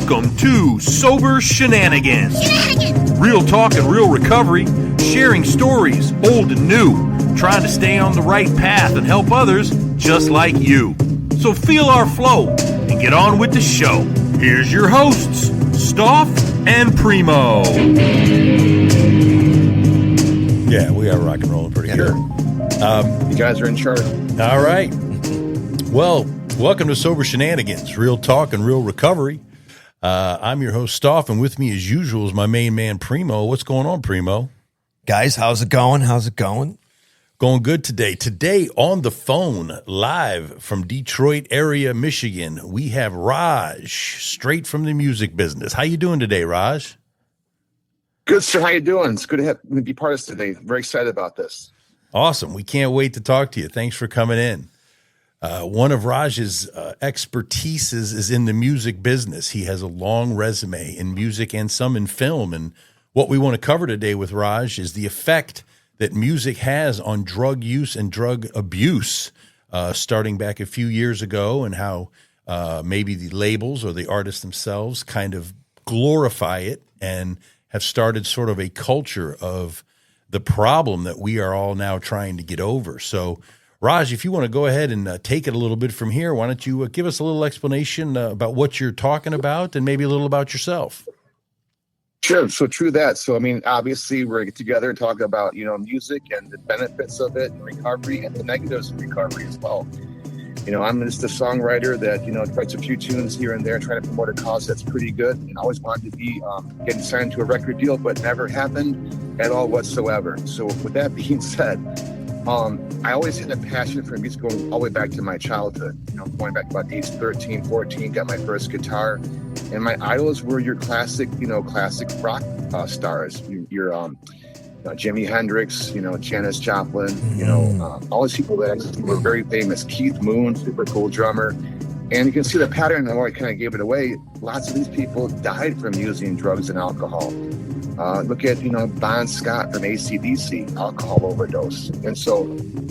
Welcome to Sober Shenanigans. Real talk and real recovery, sharing stories, old and new, trying to stay on the right path and help others just like you. So feel our flow and get on with the show. Here's your hosts, Stauff and Primo. Yeah, we are rock and rolling pretty good. You guys are in charge. All right. Well, welcome to Sober Shenanigans, real talk and real recovery. I'm your host, Stauff, and with me as usual is my main man, Primo. What's going on, Primo? Guys, how's it going? Going good today. Today on the phone, live from Detroit area, Michigan, we have Raj, straight from the music business. How you doing today, Raj? Good, sir. How you doing? It's good to be part of this today. Very excited about this. Awesome. We can't wait to talk to you. Thanks for coming in. One of Raj's expertises is in the music business. He has a long resume in music and some in film. And what we want to cover today with Raj is the effect that music has on drug use and drug abuse, starting back a few years ago, and how maybe the labels or the artists themselves kind of glorify it and have started sort of a culture of the problem that we are all now trying to get over. So, Raj, if you want to go ahead and take it a little bit from here, why don't you give us a little explanation about what you're talking about and maybe a little about yourself? Sure. So true that. So, I mean, obviously we're going to get together and talk about, music and the benefits of it and recovery and the negatives of recovery as well. I'm just a songwriter that, writes a few tunes here and there, trying to promote a cause that's pretty good, and always wanted to be getting signed to a record deal, but never happened at all whatsoever. So with that being said, I always had a passion for music going all the way back to my childhood, going back about age 13, 14, got my first guitar. And my idols were your classic rock stars, your Jimi Hendrix, Janis Joplin, all these people that actually were very famous. Keith Moon, super cool drummer. And you can see the pattern, and I kind of gave it away. Lots of these people died from using drugs and alcohol. Look at, Bon Scott from AC/DC, alcohol overdose. And so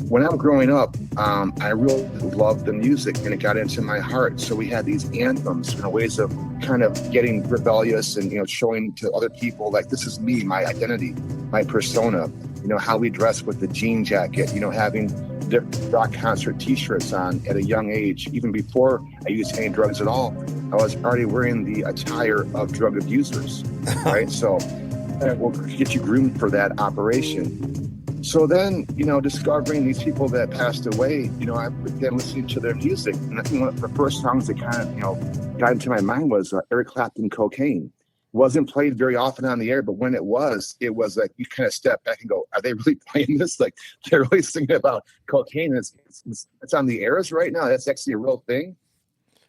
when I'm growing up, I really loved the music, and it got into my heart. So we had these anthems, ways of kind of getting rebellious and, showing to other people, like, this is me, my identity, my persona, how we dress with the jean jacket, having rock concert t-shirts on at a young age. Even before I used any drugs at all, I was already wearing the attire of drug abusers, right? So we'll get you groomed for that operation. So then, discovering these people that passed away, I began listening to their music. And I think one of the first songs that kind of, got into my mind was Eric Clapton, Cocaine. Wasn't played very often on the air, but when it was like you kind of step back and go, are they really playing this? Like, they're really singing about cocaine. It's on the airs right now. That's actually a real thing.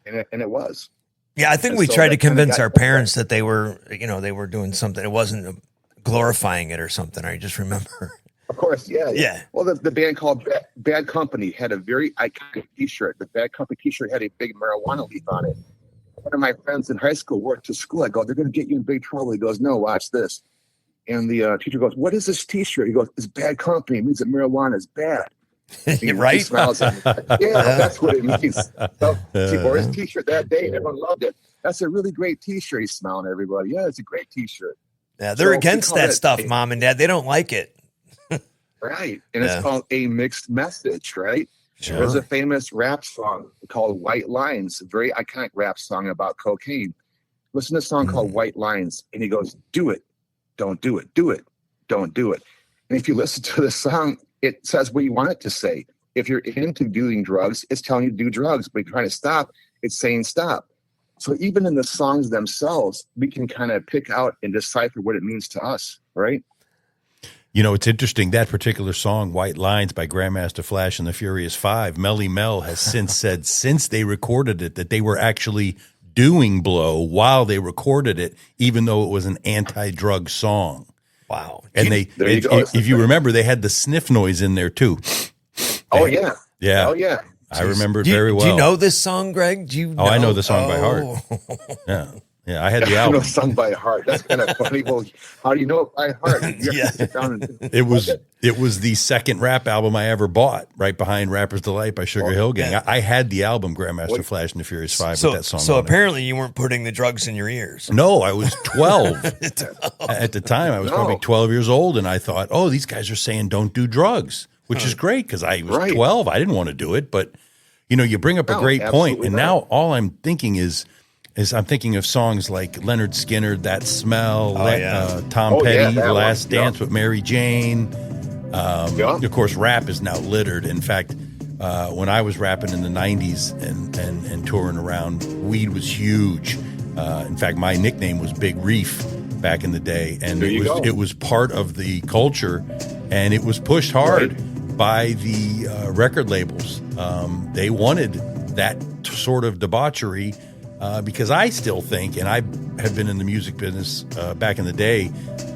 And it was. Yeah, I think we tried to convince our parents that they were doing something. It wasn't glorifying it or something. I just remember. Of course, yeah. Yeah. Well, the band called Bad Company had a very iconic T-shirt. The Bad Company T-shirt had a big marijuana leaf on it. One of my friends in high school worked to school. I go, they're going to get you in big trouble. He goes, no, watch this. And the teacher goes, what is this T-shirt? He goes, it's Bad Company. It means that marijuana is bad. Right? He smiles at me. Yeah, that's what it means. So he wore his T-shirt that day, and everyone loved it. That's a really great T-shirt. He's smiling at everybody. Yeah, it's a great T-shirt. Yeah, they're against that stuff, Mom and Dad. They don't like it. Right. And it's called A Mixed Message, right? Sure. There's a famous rap song called White Lines, a very iconic rap song about cocaine. Listen to a song called White Lines, and he goes, do it, don't do it, do it, don't do it. And if you listen to the song, it says what you want it to say. If you're into doing drugs, it's telling you to do drugs, but if you're trying to stop, it's saying stop. So even in the songs themselves, we can kind of pick out and decipher what it means to us, right? It's interesting, that particular song, White Lines by Grandmaster Flash and the Furious Five, Melly Mel has since said, since they recorded it, that they were actually doing blow while they recorded it, even though it was an anti-drug song. Wow. And if you remember, they had the sniff noise in there too. Oh, yeah. Yeah. Oh, yeah. I remember it very well. Do you know this song, Greg? I know the song by heart. Yeah. Yeah, I had the I know album. a song by heart. That's kind of funny. Well, how do you know it by heart? You have to sit down and It was the second rap album I ever bought, right behind Rapper's Delight by Sugar Hill Gang. yeah. I had the album Grandmaster Flash and the Furious Five So, with that song. so on it. apparently you weren't putting the drugs in your ears. No, I was 12 at the time. I was probably 12 years old, and I thought, oh, these guys are saying don't do drugs, which is great because I was 12. I didn't want to do it, but you bring up a great point, and now all I'm thinking is I'm thinking of songs like Leonard Skinner, That Smell, Tom Petty, Last Dance with Mary Jane. Of course, rap is now littered. In fact, when I was rapping in the 90s and touring around, weed was huge. In fact, my nickname was Big Reef back in the day. And it was part of the culture, and it was pushed hard by the record labels. They wanted that sort of debauchery. Because I still think, and I have been in the music business back in the day,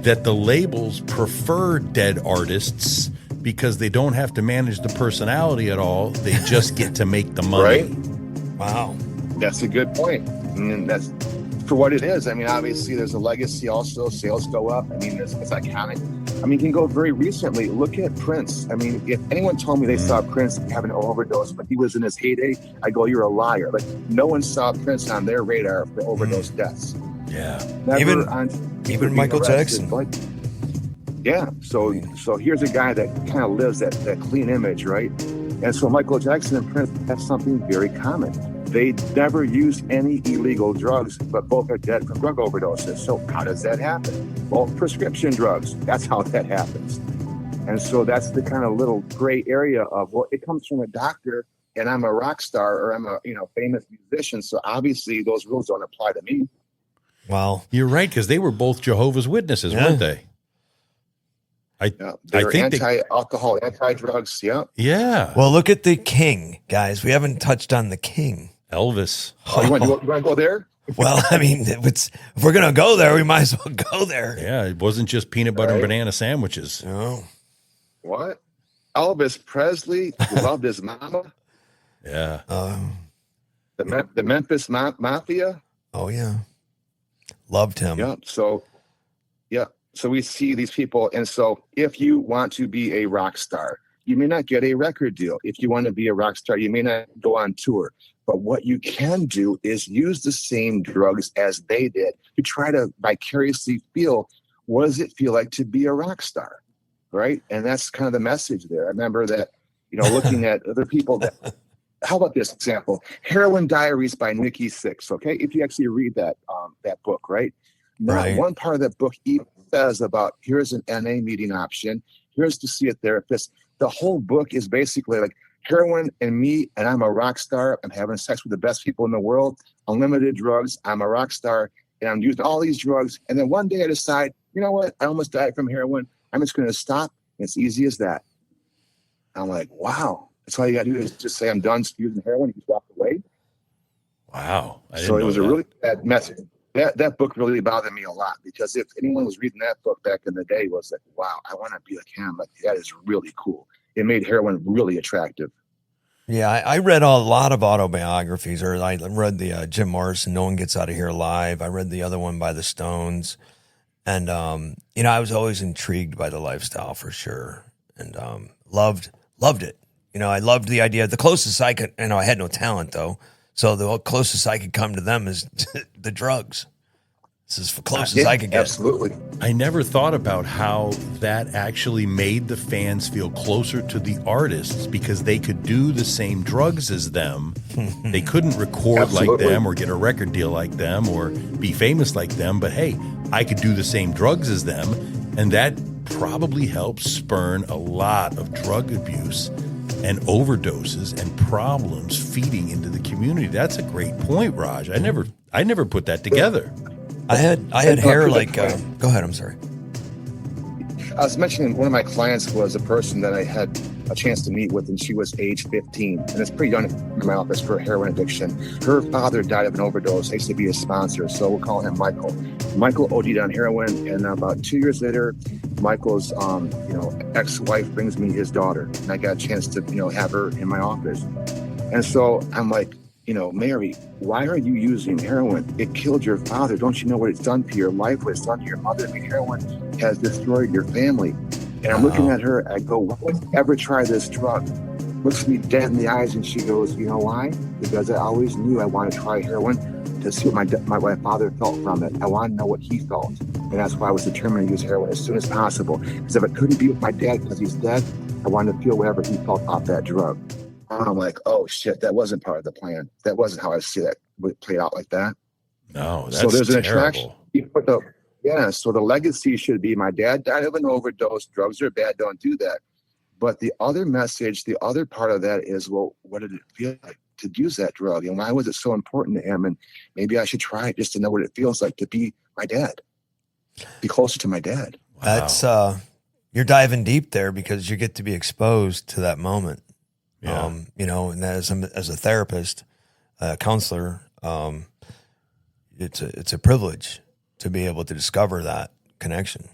that the labels prefer dead artists because they don't have to manage the personality at all. They just get to make the money. Right? Wow. That's a good point. And that's for what it is. I mean, obviously, there's a legacy also. Sales go up. I mean, it's iconic. I mean, you can go very recently. Look at Prince. I mean, if anyone told me they saw Prince having an overdose when he was in his heyday, I go, you're a liar. Like, no one saw Prince on their radar for overdose deaths. Yeah. Even Michael Jackson. But, yeah. So here's a guy that kind of lives that clean image, right? And so Michael Jackson and Prince have something very common. They never used any illegal drugs, but both are dead from drug overdoses. So how does that happen? Well, prescription drugs, that's how that happens. And so that's the kind of little gray area of, well, it comes from a doctor and I'm a rock star or I'm a famous musician. So obviously those rules don't apply to me. Wow. You're right, because they were both Jehovah's Witnesses, weren't they? They're anti-alcohol, anti-drugs, Yeah. Well, look at the King, guys. We haven't touched on the King. Elvis. Oh, you want to go there? Well, I mean, if we're going to go there, we might as well go there. Yeah, it wasn't just peanut butter and banana sandwiches. No. What? Elvis Presley loved his mama? Yeah. The Memphis Mafia? Oh, yeah. Loved him. Yeah. So we see these people. And so if you want to be a rock star, you may not get a record deal. If you want to be a rock star, you may not go on tour. But what you can do is use the same drugs as they did to try to vicariously feel, what does it feel like to be a rock star, right? And that's kind of the message there. I remember that, looking at other people that, how about this example? Heroin Diaries by Nikki Sixx, okay? If you actually read that book, right? Not one part of that book even says about, here's an NA meeting option, here's to see a therapist. The whole book is basically like, heroin and me, and I'm a rock star. I'm having sex with the best people in the world. Unlimited drugs. I'm a rock star, and I'm using all these drugs. And then one day I decide, you know what? I almost died from heroin. I'm just going to stop. It's easy as that. I'm like, wow. That's all you got to do is just say I'm done using heroin. You walk away. Wow. So it was a really bad message. That book really bothered me a lot because if anyone was reading that book back in the day, it was like, wow, I want to be like him. Like, that is really cool. It made heroin really attractive. Yeah, I read a lot of autobiographies, or I read the Jim Morrison, No One Gets Out of Here Alive. I read the other one by the Stones. And, I was always intrigued by the lifestyle for sure. And loved it. I loved the idea. The closest I could, I had no talent though. So the closest I could come to them is the drugs. This is the closest I could get. Absolutely. I never thought about how that actually made the fans feel closer to the artists because they could do the same drugs as them. They couldn't record like them or get a record deal like them or be famous like them. But hey, I could do the same drugs as them. And that probably helped spurn a lot of drug abuse and overdoses and problems feeding into the community. That's a great point, Raj. I never put that together. I had hair like. Go ahead. I'm sorry. I was mentioning one of my clients was a person that I had a chance to meet with, and she was age 15, and it's pretty young in my office for heroin addiction. Her father died of an overdose. I used to be a sponsor, so we'll call him Michael. Michael OD'd on heroin, and about 2 years later, Michael's ex-wife brings me his daughter, and I got a chance to have her in my office. And so I'm like, Mary, why are you using heroin? It killed your father. Don't you know what it's done to your life, what it's done to your mother? I mean, heroin has destroyed your family. And I'm looking at her, I go, why would you ever try this drug? Looks me dead in the eyes, and she goes, you know why? Because I always knew I wanted to try heroin to see what my father felt from it. I wanted to know what he felt. And that's why I was determined to use heroin as soon as possible. Because if I couldn't be with my dad because he's dead, I wanted to feel whatever he felt off that drug. And I'm like, oh shit, that wasn't part of the plan. That wasn't how I see that would play out like that. No, that's so there's an terrible. attraction. So the legacy should be my dad died of an overdose. Drugs are bad. Don't do that. But the other message, the other part of that is, well, what did it feel like to use that drug? And why was it so important to him? And maybe I should try it just to know what it feels like to be my dad, be closer to my dad. Wow. That's you're diving deep there because you get to be exposed to that moment. Yeah. And as a therapist, counselor, it's a privilege to be able to discover that connection.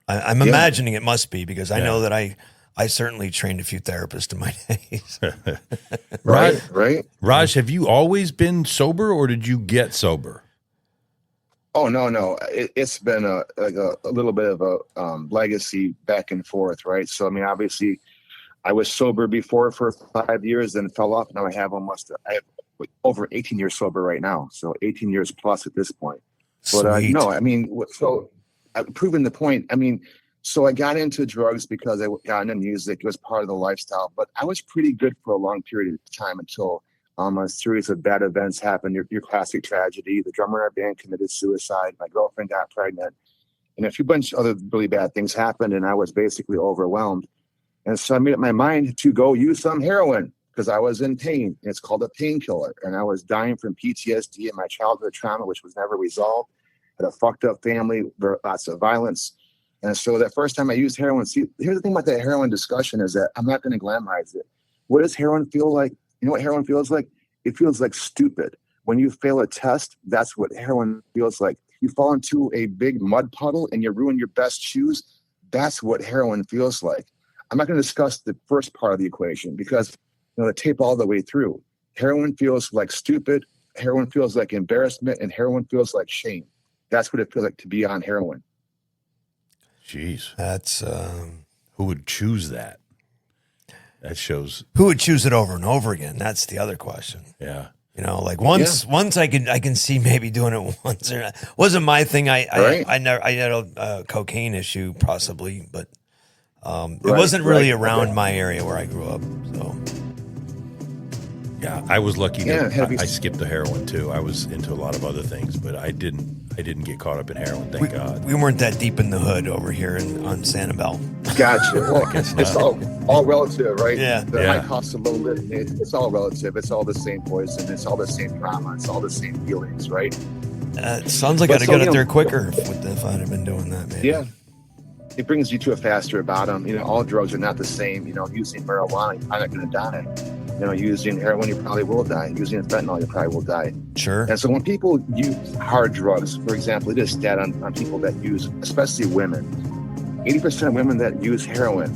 I'm imagining it must be because I know that I certainly trained a few therapists in my days. Right. Raj, have you always been sober or did you get sober? Oh, no. It's been a little bit of a legacy back and forth, right? So, I mean, obviously, I was sober before for 5 years, then fell off. Now I have over 18 years sober right now. So 18 years plus at this point. But no, I mean, so I've proven the point. I mean, so I got into drugs because I got into music. It was part of the lifestyle. But I was pretty good for a long period of time until a series of bad events happened. Your classic tragedy. The drummer in our band committed suicide. My girlfriend got pregnant. And a few bunch of other really bad things happened. And I was basically overwhelmed. And so I made up my mind to go use some heroin because I was in pain. It's called a painkiller. And I was dying from PTSD and my childhood trauma, which was never resolved. Had a fucked up family, lots of violence. And so the first time I used heroin, see, here's the thing about that heroin discussion is that I'm not going to glamorize it. What does heroin feel like? You know what heroin feels like? It feels like stupid. When you fail a test, that's what heroin feels like. You fall into a big mud puddle and you ruin your best shoes. That's what heroin feels like. I'm not going to discuss the first part of the equation because the tape all the way through. Heroin feels like stupid. Heroin feels like embarrassment, and heroin feels like shame. That's what it feels like to be on heroin. Jeez, that's who would choose that? That shows who would choose it over and over again. That's the other question. Yeah, like once I can see maybe doing it once or not. Wasn't my thing. I had a cocaine issue possibly, but. It wasn't really around my area where I grew up. So, yeah, I was lucky that I skipped the heroin too. I was into a lot of other things, but I didn't get caught up in heroin. Thank God. We weren't that deep in the hood over here on Sanibel. Gotcha. Well, it's all relative, right? Yeah. The high cost of low living. It's all relative. It's all the same poison. It's all the same trauma. It's all the same feelings, right? It sounds like I'd have got it there quicker if I'd have been doing that. Maybe. Yeah. It brings you to a faster bottom. All drugs are not the same. Using marijuana, you're probably not going to die. Using heroin, you probably will die. Using fentanyl, you probably will die. Sure. And so when people use hard drugs, for example, it is stat on people that use, especially women, 80% of women that use heroin,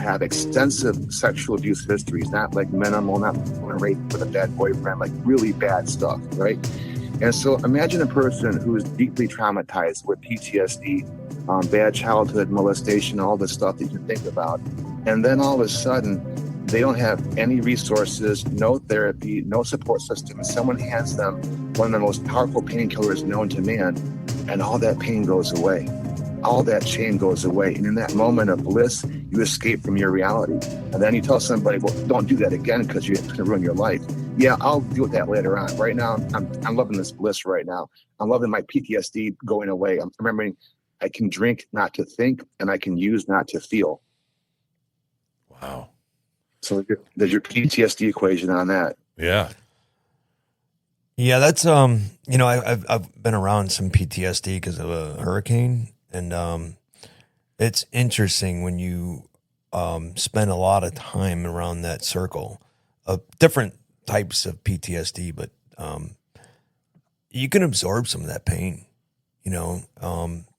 have extensive sexual abuse histories, not like minimal, not raped with a bad boyfriend, like really bad stuff, right? And so imagine a person who is deeply traumatized with PTSD, bad childhood, molestation, all the stuff that you can think about. And then all of a sudden, they don't have any resources, no therapy, no support system. And someone hands them one of the most powerful painkillers known to man, and all that pain goes away. All that shame goes away. And in that moment of bliss, you escape from your reality. And then you tell somebody, well, don't do that again because it's going to ruin your life. Yeah, I'll deal with that later on. Right now, I'm loving this bliss right now. I'm loving my PTSD going away. I'm remembering I can drink not to think, and I can use not to feel. Wow. So there's your PTSD equation on that. Yeah. Yeah, that's I've been around some PTSD because of a hurricane, and it's interesting when you spend a lot of time around that circle of different types of PTSD, but you can absorb some of that pain.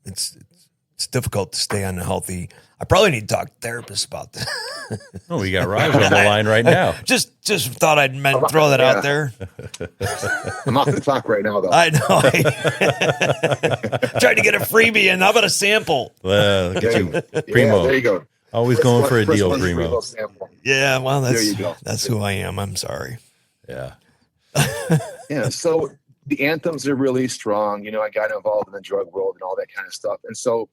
It's it's difficult to stay unhealthy. I probably need to talk to therapists about that. Oh, we got Raj on the line right now. Just thought I'd throw that out there. I'm off the clock right now, though. I know. Tried to get a freebie in. How about a sample? Look at you, Primo. There you go. Always going for a deal, Primo. Yeah, well, There you go. that's who I am. I'm sorry. Yeah. Yeah, so the anthems are really strong. I got involved in the drug world and all that kind of stuff. And so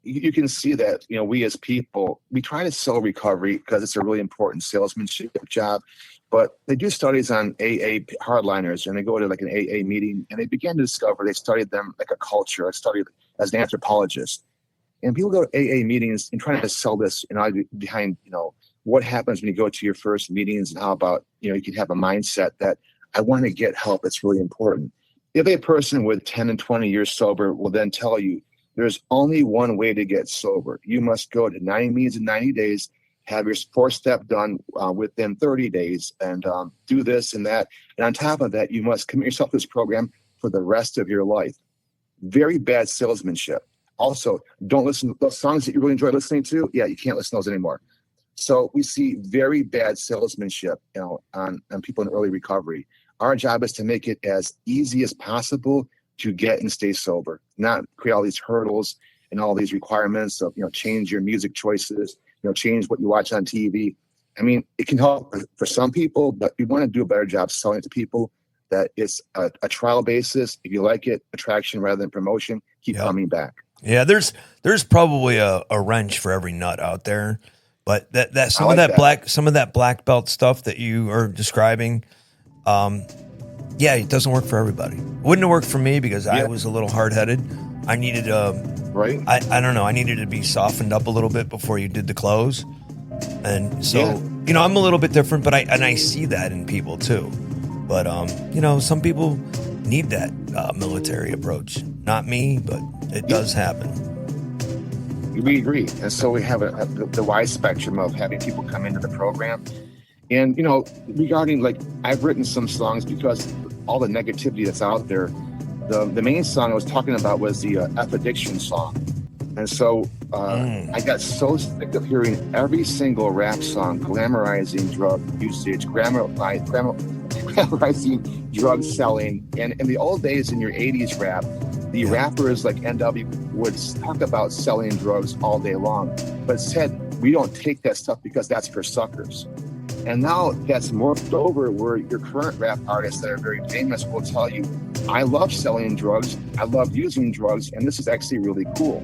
you can see that, we as people, we try to sell recovery because it's a really important salesmanship job. But they do studies on AA hardliners, and they go to like an AA meeting, and they begin to discover, they studied them like a culture. I studied as an anthropologist. And people go to AA meetings and trying to sell this, behind, what happens when you go to your first meetings, and how about, you can have a mindset that I want to get help. It's really important. If a person with 10 and 20 years sober will then tell you there's only one way to get sober. You must go to 90 meetings in 90 days, have your 4-step done within 30 days, and do this and that. And on top of that, you must commit yourself to this program for the rest of your life. Very bad salesmanship. Also, don't listen to those songs that you really enjoy listening to. Yeah, you can't listen to those anymore. So we see very bad salesmanship, on people in early recovery. Our job is to make it as easy as possible to get and stay sober, not create all these hurdles and all these requirements of, change your music choices, change what you watch on TV. I mean, it can help for some people, but we want to do a better job selling it to people that it's a trial basis. If you like it, attraction rather than promotion, keep coming back. Yeah, there's probably a wrench for every nut out there, but some of that black belt stuff that you are describing, it doesn't work for everybody. It wouldn't have worked for me because I was a little hard-headed. I needed right. I don't know. I needed to be softened up a little bit before you did the close, and so I'm a little bit different, but I see that in people too. But some people need that military approach. Not me, but it does happen. We agree. And so we have the wide spectrum of having people come into the program. And, regarding, I've written some songs because all the negativity that's out there, the main song I was talking about was the F Addiction song. And so I got so sick of hearing every single rap song glamorizing drug usage, glamorizing drug selling. And in the old days, in your 80s rap, the rappers like NW would talk about selling drugs all day long, but said, we don't take that stuff because that's for suckers. And now that's morphed over where your current rap artists that are very famous will tell you, I love selling drugs, I love using drugs, and this is actually really cool.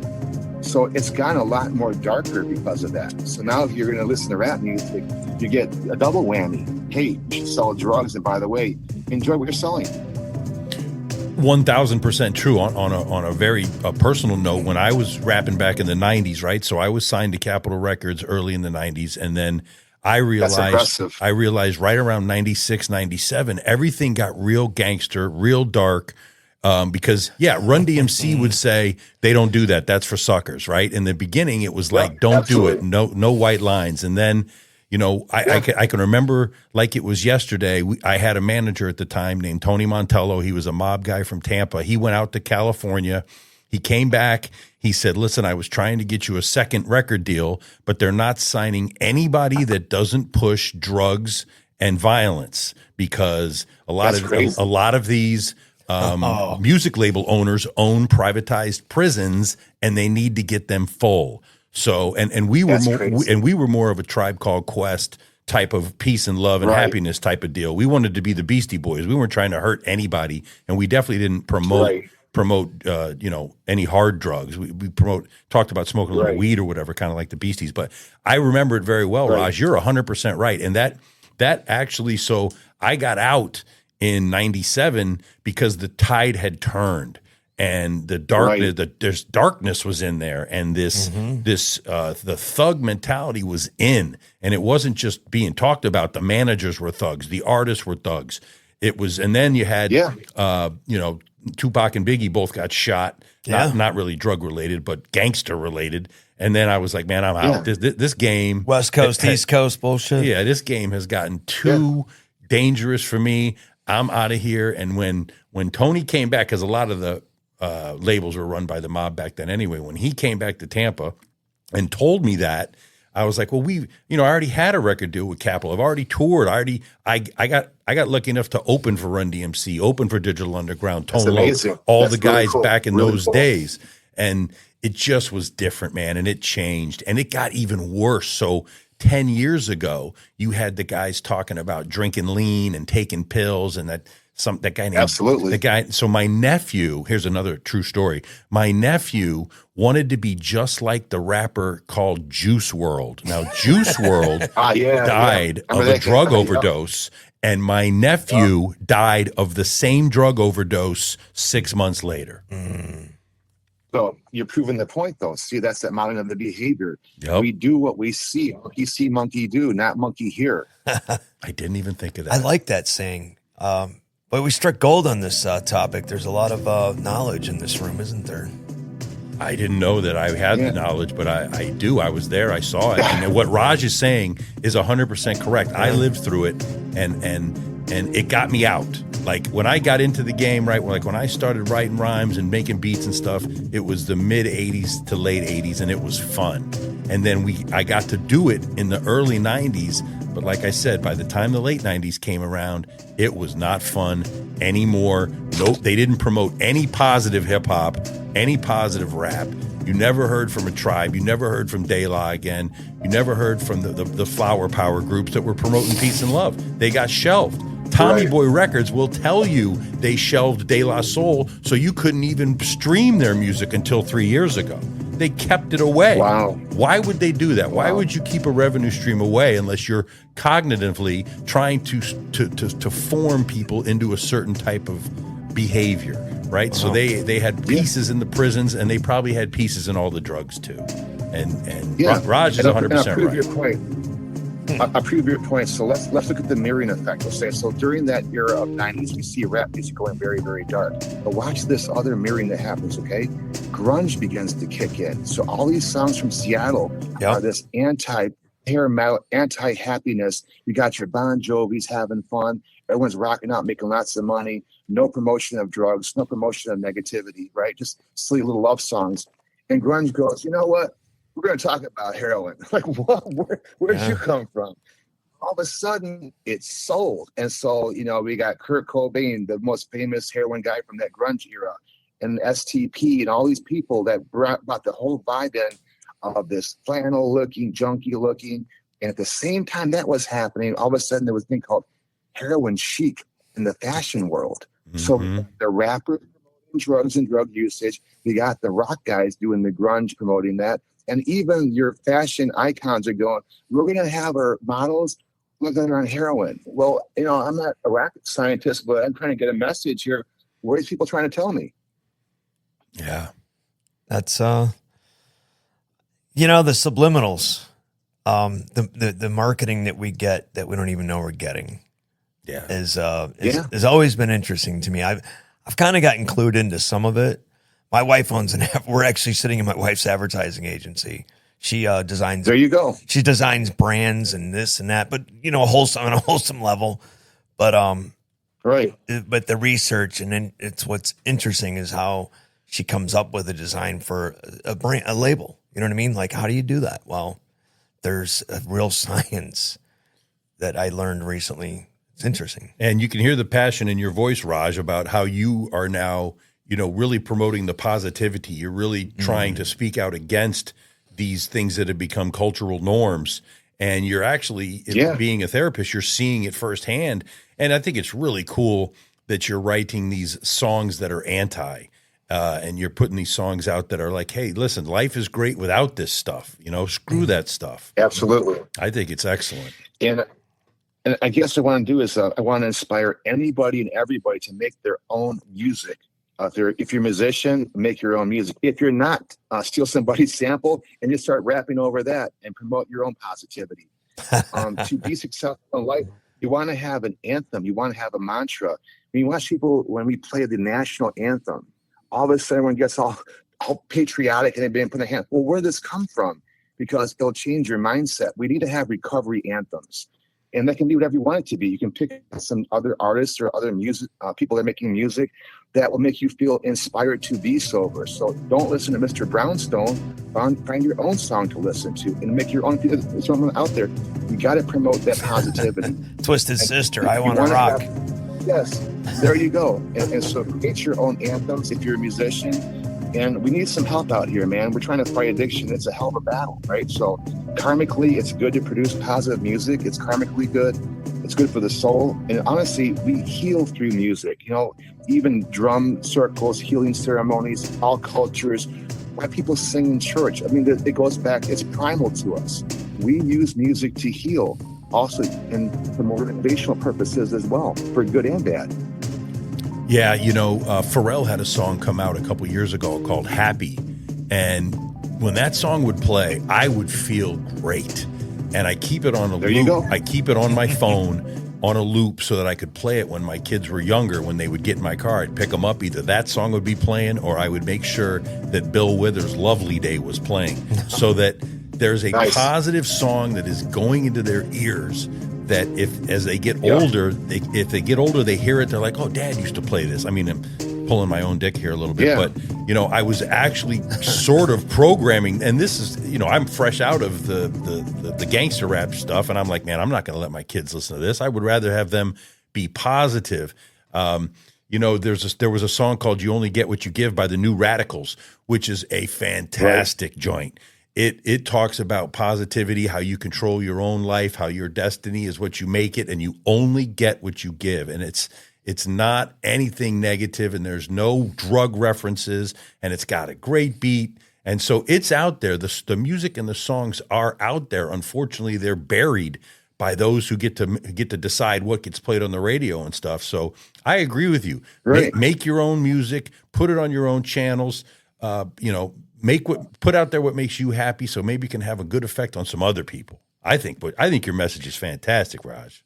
So it's gotten a lot more darker because of that. So now if you're going to listen to rap music, you get a double whammy. Hey, you should sell drugs, and by the way, enjoy what you're selling. 1,000% true. On a very personal note, when I was rapping back in the 90s, right? So I was signed to Capitol Records early in the 90s, and then I realized right around 96, 97, everything got real gangster, real dark. Because Run DMC would say they don't do that. That's for suckers, right? In the beginning, it was like, don't do it. No white lines. And then, I can remember like it was yesterday. I had a manager at the time named Tony Montello. He was a mob guy from Tampa. He went out to California. He came back. He said, listen, I was trying to get you a second record deal, but they're not signing anybody that doesn't push drugs and violence because a lot of these music label owners own privatized prisons, and they need to get them full. So, and we were more of a Tribe Called Quest type of peace and love and happiness type of deal. We wanted to be the Beastie Boys. We weren't trying to hurt anybody, and we definitely didn't promote any hard drugs. We talked about smoking a little weed or whatever, kind of like the Beasties. But I remember it very well, Raj. You're 100% right, and that actually. So I got out in 97 because the tide had turned and the darkness, there's darkness was in there, and the thug mentality was in, and it wasn't just being talked about. The managers were thugs, the artists were thugs. It was, and then you had, Tupac and Biggie both got shot, not really drug related, but gangster related. And then I was like, man, I'm out. This game, West Coast, East Coast bullshit. Yeah, this game has gotten too dangerous for me. I'm out of here. And when Tony came back, because a lot of the labels were run by the mob back then anyway. When he came back to Tampa and told me that, I was like, well, I already had a record deal with Capitol. I've already toured. I got lucky enough to open for Run DMC, open for Digital Underground, Tone Loc, all the guys really cool. Back in really those cool. days. And it just was different, man. And it changed, and it got even worse. So 10 years ago, you had the guys talking about drinking lean and taking pills, and that guy named absolutely the guy. So my nephew, here's another true story. My nephew wanted to be just like the rapper called Juice WRLD. Now Juice WRLD died of a drug overdose, and my nephew died of the same drug overdose 6 months later. So you're proving the point, though. See, that's that modeling of the behavior. Yep. We do what we see. Monkey see, monkey do, not monkey hear. I didn't even think of that. I like that saying. But we struck gold on this topic. There's a lot of knowledge in this room, isn't there? I didn't know that I had the knowledge, but I do. I was there. I saw it. And what Raj is saying is 100% correct. I lived through it, and it got me out. Like when I got into the game, right? Like when I started writing rhymes and making beats and stuff, it was the mid 80s to late 80s, and it was fun. And then I got to do it in the early 90s. But like I said, by the time the late 90s came around, it was not fun anymore. Nope, they didn't promote any positive hip hop, any positive rap. You never heard from a Tribe. You never heard from De La again. You never heard from the flower power groups that were promoting peace and love. They got shelved. Tommy Boy Records will tell you they shelved De La Soul, so you couldn't even stream their music until 3 years ago. They kept it away. Wow. Why would they do that? Why would you keep a revenue stream away unless you're cognitively trying to form people into a certain type of behavior, right? So they had pieces in the prisons, and they probably had pieces in all the drugs too. And Raj is 100% right. Your point. I prove your point. So let's look at the mirroring effect. Let's say so during that era of 90s, we see rap music going very, very dark. But watch this other mirroring that happens, okay? Grunge begins to kick in. So all these songs from Seattle are this anti-hair metal, anti-happiness. You got your Bon Jovi's having fun. Everyone's rocking out, making lots of money. No promotion of drugs, no promotion of negativity, right? Just silly little love songs. And grunge goes, you know what? We're going to talk about heroin. Like, what? Where'd you come from? All of a sudden, it's sold. And so, we got Kurt Cobain, the most famous heroin guy from that grunge era, and STP, and all these people that brought the whole vibe in of this flannel-looking, junkie-looking. And at the same time that was happening, all of a sudden there was a thing called heroin chic in the fashion world. Mm-hmm. So the rappers promoting drugs and drug usage. We got the rock guys doing the grunge promoting that. And even your fashion icons are going, we're going to have our models living on heroin. Well, I'm not a rocket scientist, but I'm trying to get a message here. What are these people trying to tell me? Yeah. That's, the subliminals, the marketing that we get that we don't even know we're getting has always been interesting to me. I've kind of gotten clued into some of it. My wife owns we're actually sitting in my wife's advertising agency. She designs. There you go. She designs brands and this and that, but on a wholesome level. But right. But the research and then what's interesting is how she comes up with a design for a brand, a label. You know what I mean? Like, how do you do that? Well, there's a real science that I learned recently. It's interesting, and you can hear the passion in your voice, Raj, about how you are now, really promoting the positivity. You're really trying to speak out against these things that have become cultural norms. And you're actually, being a therapist, you're seeing it firsthand. And I think it's really cool that you're writing these songs that are anti, and you're putting these songs out that are like, hey, listen, life is great without this stuff. Screw that stuff. Absolutely. I think it's excellent. And I guess what I want to do is I want to inspire anybody and everybody to make their own music. If you're a musician, make your own music. If you're not, steal somebody's sample and just start rapping over that and promote your own positivity. To be successful in life, you want to have an anthem. You want to have a mantra. When you watch people, when we play the national anthem, all of a sudden everyone gets all patriotic and they've been putting their hand. Well, where did this come from? Because it'll change your mindset. We need to have recovery anthems. And that can be whatever you want it to be. You can pick some other artists or other music people that are making music that will make you feel inspired to be sober. So don't listen to Mr. Brownstone. Find your own song to listen to and make your own. There's someone out there. You got to promote that positivity. Twisted Sister, I Want to Rock. Yes, there you go. And so create your own anthems if you're a musician. And we need some help out here, man. We're trying to fight addiction. It's a hell of a battle, right? So karmically, it's good to produce positive music. It's karmically good. It's good for the soul. And honestly, we heal through music. You know, even drum circles, healing ceremonies, all cultures, why people sing in church. I mean, it goes back, it's primal to us. We use music to heal, also and for motivational purposes as well, for good and bad. Yeah, you know, Pharrell had a song come out a couple years ago called Happy. And when that song would play, I would feel great. And I keep it on a There you loop. go. I keep it on my phone on a loop so that I could play it when my kids were younger. When they would get in my car, I'd pick them up. Either that song would be playing or I would make sure that Bill Withers' Lovely Day was playing so that there's a Nice. positive song that is going into their ears that as they get older, if they get older, they hear it, they're like, oh, Dad used to play this. I mean, I'm pulling my own dick here a little bit, but, you know, I was actually sort of programming, and this is, you know, I'm fresh out of the gangster rap stuff, and I'm like, man, I'm not going to let my kids listen to this. I would rather have them be positive. You know, there was a song called You Only Get What You Give by the New Radicals, which is a fantastic joint. It talks about positivity, how you control your own life, how your destiny is what you make it, and you only get what you give. And it's not anything negative, and there's no drug references, and it's got a great beat. And so it's out there. The music and the songs are out there. Unfortunately, they're buried by those who get to decide what gets played on the radio and stuff. So I agree with you. Right. Make your own music, put it on your own channels, you know, put out there what makes you happy, so maybe you can have a good effect on some other people. I think your message is fantastic, Raj.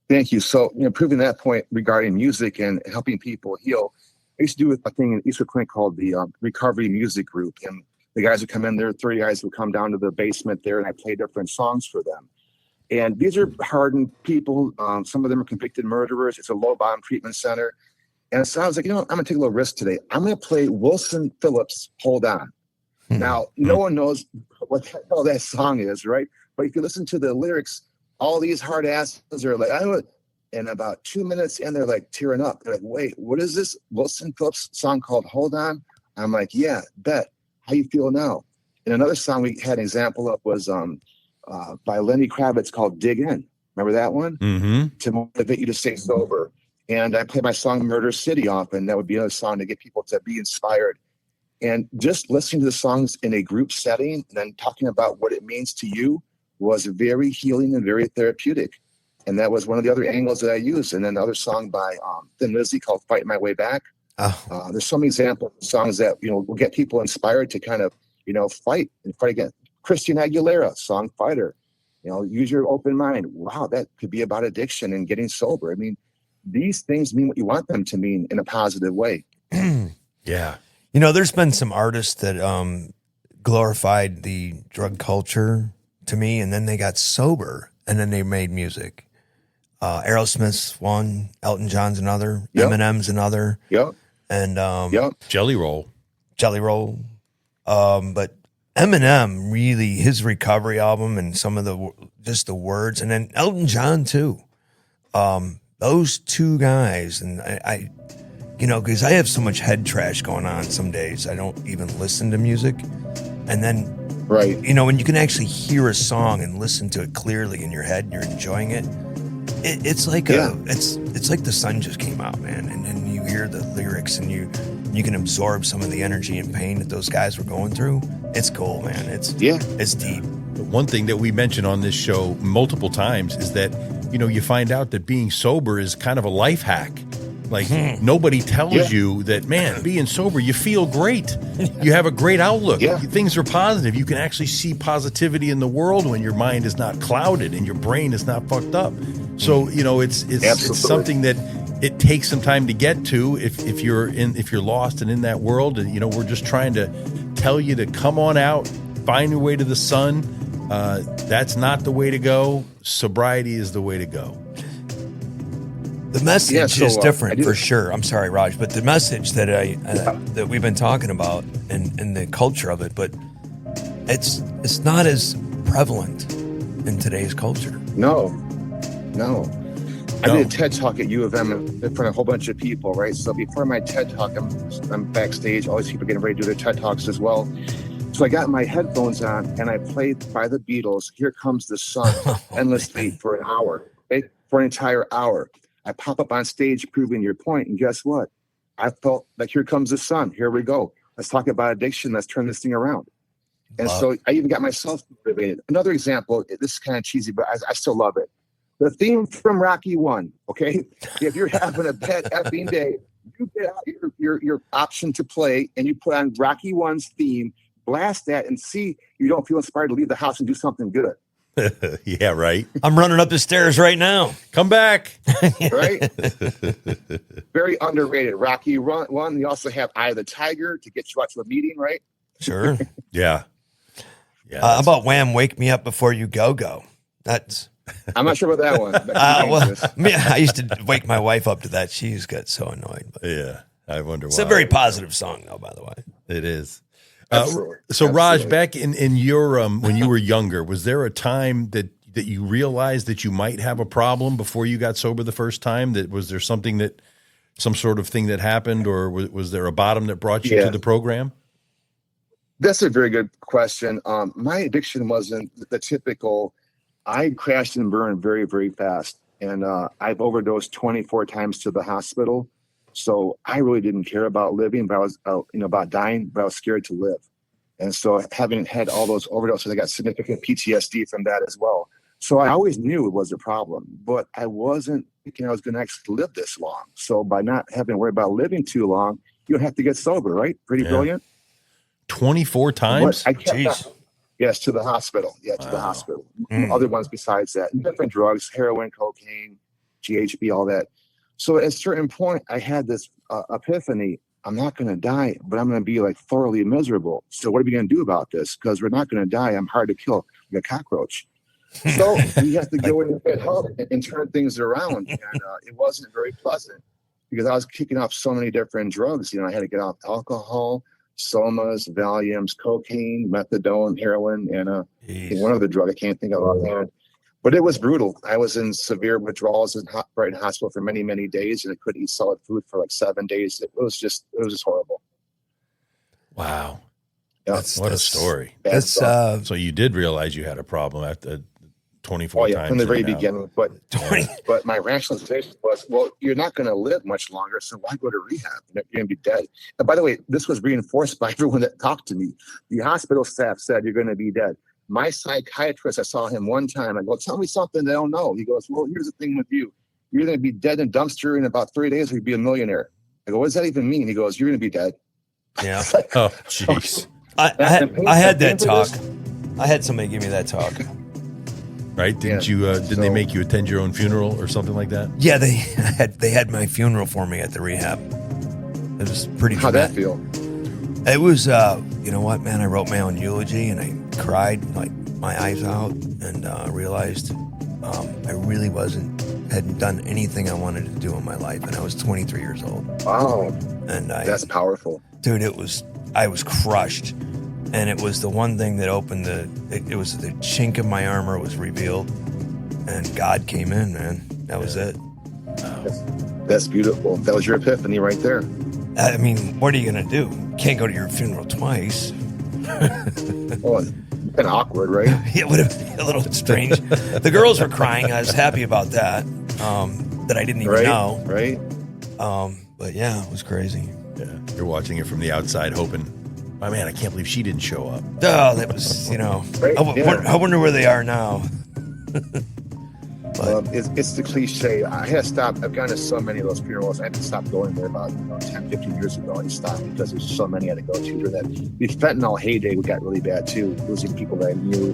Thank you. So, you know, proving that point regarding music and helping people heal, I used to do a thing in Eastwood Clinic called the Recovery Music Group, and the guys would come in there, 30 guys would come down to the basement there, and I play different songs for them. And these are hardened people. Some of them are convicted murderers. It's a low-bottom treatment center. And so I was like, you know what? I'm going to take a little risk today. I'm going to play Wilson Phillips' Hold On. Now, no one knows what the hell that song is, right? But if you listen to the lyrics, all these hard asses are like, and about 2 minutes in, they're like tearing up. They're like, wait, what is this Wilson Phillips song called Hold On? I'm like, yeah, bet. How you feel now? And another song we had an example of was by Lenny Kravitz called Dig In. Remember that one? Mm-hmm. To motivate you to stay sober. And I play my song Murder City often. That would be another song to get people to be inspired. And just listening to the songs in a group setting and then talking about what it means to you was very healing and very therapeutic. And that was one of the other angles that I used. And then another song by Thin Lizzy called Fight My Way Back. There's so many examples of songs that, you know, will get people inspired to kind of, you know, fight again. Christina Aguilera, song Fighter. You know, use your open mind. Wow, that could be about addiction and getting sober. I mean, these things mean what you want them to mean in a positive way. Yeah. You know, there's been some artists that glorified the drug culture to me, and then they got sober, and then they made music. Aerosmith's one, Elton John's another, Eminem's another. Yep. And Jelly Roll. But Eminem, really, his recovery album and some of the words, and then Elton John too. Those two guys, and I you know, because I have so much head trash going on some days, I don't even listen to music. And then, right, you know, when you can actually hear a song and listen to it clearly in your head, you're enjoying it. It's like it's like the sun just came out, man. And then you hear the lyrics and you can absorb some of the energy and pain that those guys were going through. It's cool, man. It's deep. One thing that we mentioned on this show multiple times is that, you know, you find out that being sober is kind of a life hack. Like nobody tells you that, man, being sober, you feel great. You have a great outlook. Things are positive. You can actually see positivity in the world when your mind is not clouded and your brain is not fucked up. So, you know, it's something that it takes some time to get to if you're lost and in that world. And, you know, we're just trying to tell you to come on out, find your way to the sun, That's not the way to go. Sobriety is the way to go. The message is different for sure. I'm sorry, Raj, but the message that that we've been talking about and the culture of it, but it's not as prevalent in today's culture. No. I did a TED Talk at U of M in front of a whole bunch of people, right? So before my TED Talk, I'm backstage. All these people getting ready to do their TED Talks as well. So I got my headphones on and I played by the Beatles, Here Comes the Sun, endlessly for an hour, okay? For an entire hour. I pop up on stage proving your point, and guess what? I felt like here comes the sun. Here we go. Let's talk about addiction. Let's turn this thing around. And so I even got myself motivated. Another example, this is kind of cheesy, but I still love it. The theme from Rocky 1, okay? If you're having a bad effing day, you get out your option to play, and you put on Rocky 1's theme, blast that, and see you don't feel inspired to leave the house and do something good. Yeah, right. I'm running up the stairs right now. Come back. Right? Very underrated. Rocky 1. You also have Eye of the Tiger to get you out to a meeting, right? Sure. Yeah. How about Wham! Wake Me Up Before You Go? That's. I'm not sure about that one. I used to wake my wife up to that. She just got so annoyed. But yeah, I wonder why. It's a very positive song, though, by the way. It is. Absolutely. Raj, back in your when you were younger, was there a time that you realized that you might have a problem before you got sober the first time? Was there some sort of thing that happened, or was there a bottom that brought you to the program? That's a very good question. My addiction wasn't the typical. I crashed and burned very, very fast, and I've overdosed 24 times to the hospital. So I really didn't care about living, but I was, about dying, but I was scared to live. And so having had all those overdoses, I got significant PTSD from that as well. So I always knew it was a problem, but I wasn't thinking I was going to actually live this long. So by not having to worry about living too long, you don't have to get sober, right? Pretty brilliant. 24 times? Yes, to the hospital. Yeah, to the hospital. Other ones besides that. Different drugs, heroin, cocaine, GHB, all that. So at a certain point, I had this epiphany. I'm not going to die, but I'm going to be like thoroughly miserable. So what are we going to do about this? Because we're not going to die. I'm hard to kill like a cockroach. So we have to go in and help and turn things around. And it wasn't very pleasant because I was kicking off so many different drugs. I had to get off alcohol, somas, Valiums, cocaine, methadone, heroin, and one other drug I can't think of offhand. But it was brutal. I was in severe withdrawals right in hospital for many, many days, and I couldn't eat solid food for like 7 days. It was just horrible. Wow. Yeah. What a story. So you did realize you had a problem after 24 times. From the very beginning. But my rationalization was, well, you're not going to live much longer, so why go to rehab? You're going to be dead. And by the way, this was reinforced by everyone that talked to me. The hospital staff said, you're going to be dead. My psychiatrist, I saw him one time. I go, tell me something they don't know. He goes, well, here's the thing with you. You're going to be dead in a dumpster in about 3 days or you'll be a millionaire. I go, what does that even mean? He goes, you're going to be dead. Yeah. Oh, jeez. I had that talk. I had somebody give me that talk. Right? Didn't they make you attend your own funeral or something like that? Yeah, they had my funeral for me at the rehab. It was pretty How'd that feel? It was, you know what, man, I wrote my own eulogy and I cried like my eyes out and realized I really hadn't done anything I wanted to do in my life. And I was 23 years old. Wow. And that's powerful. Dude, I was crushed. And it was the one thing that opened it was the chink in my armor was revealed. And God came in, man. That was it. That's beautiful. That was your epiphany right there. I mean, what are you going to do? Can't go to your funeral twice. Well, it's kind of awkward, right? It would have been a little strange. The girls were crying. I was happy about that. That I didn't even know. Right. But yeah, it was crazy. Yeah. You're watching it from the outside hoping, my man, I can't believe she didn't show up. Oh, that was, Right? I wonder where they are now. It's the cliche. I had to stop. I've gone to so many of those funerals. I had to stop going there about 10, 15 years ago. I just stopped because there's so many I had to go to. During that the fentanyl heyday got really bad too, losing people that I knew.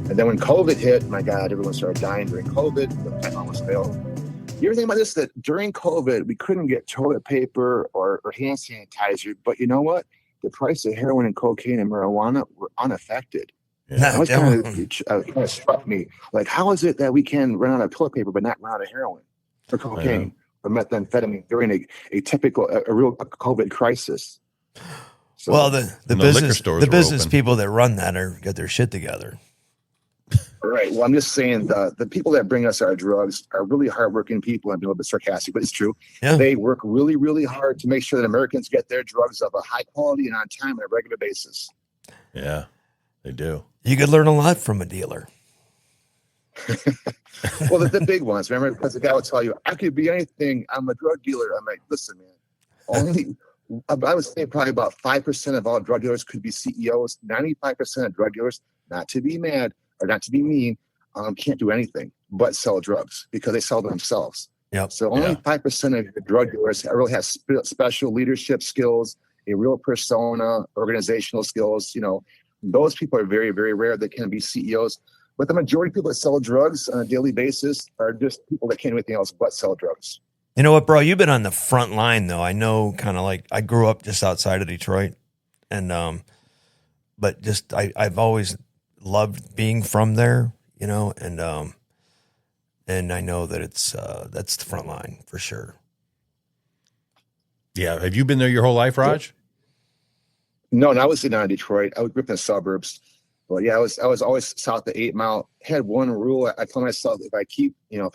And then when COVID hit, my God, everyone started dying during COVID. The fentanyl was available. You ever think about this? That during COVID, we couldn't get toilet paper or hand sanitizer. But you know what? The price of heroin and cocaine and marijuana were unaffected. Yeah. That always kind of struck me. Like, how is it that we can run out of toilet paper but not run out of heroin or cocaine or methamphetamine during a typical, a real COVID crisis? So, Well, the liquor stores the were business open. people that run that are get their shit together. right. Well, I'm just saying the people that bring us our drugs are really hardworking people. I'm being a little bit sarcastic, but it's true. Yeah. They work really, really hard to make sure that Americans get their drugs of a high quality and on time on a regular basis. Yeah, they do. You could learn a lot from a dealer. Well, the big ones, remember, because the guy will tell you, I could be anything. I'm a drug dealer. I'm like, listen, man, I would say probably about 5% of all drug dealers could be CEOs. 95% of drug dealers, not to be mad or not to be mean, can't do anything but sell drugs because they sell themselves. Yep. So only 5% of the drug dealers really have special leadership skills, a real persona, organizational skills. You know, those people are very, very rare that can be CEOs. But the majority of people that sell drugs on a daily basis are just people that can't do anything else but sell drugs. You know what, bro? You've been on the front line, though. I know, kind of like I grew up just outside of Detroit, and but just I've always loved being from there, you know, and I know that it's that's the front line for sure. Yeah. Have you been there your whole life, Raj? No, I was in Detroit. I grew up in the suburbs. But yeah, I was always south of 8 Mile. Had one rule. I told myself if I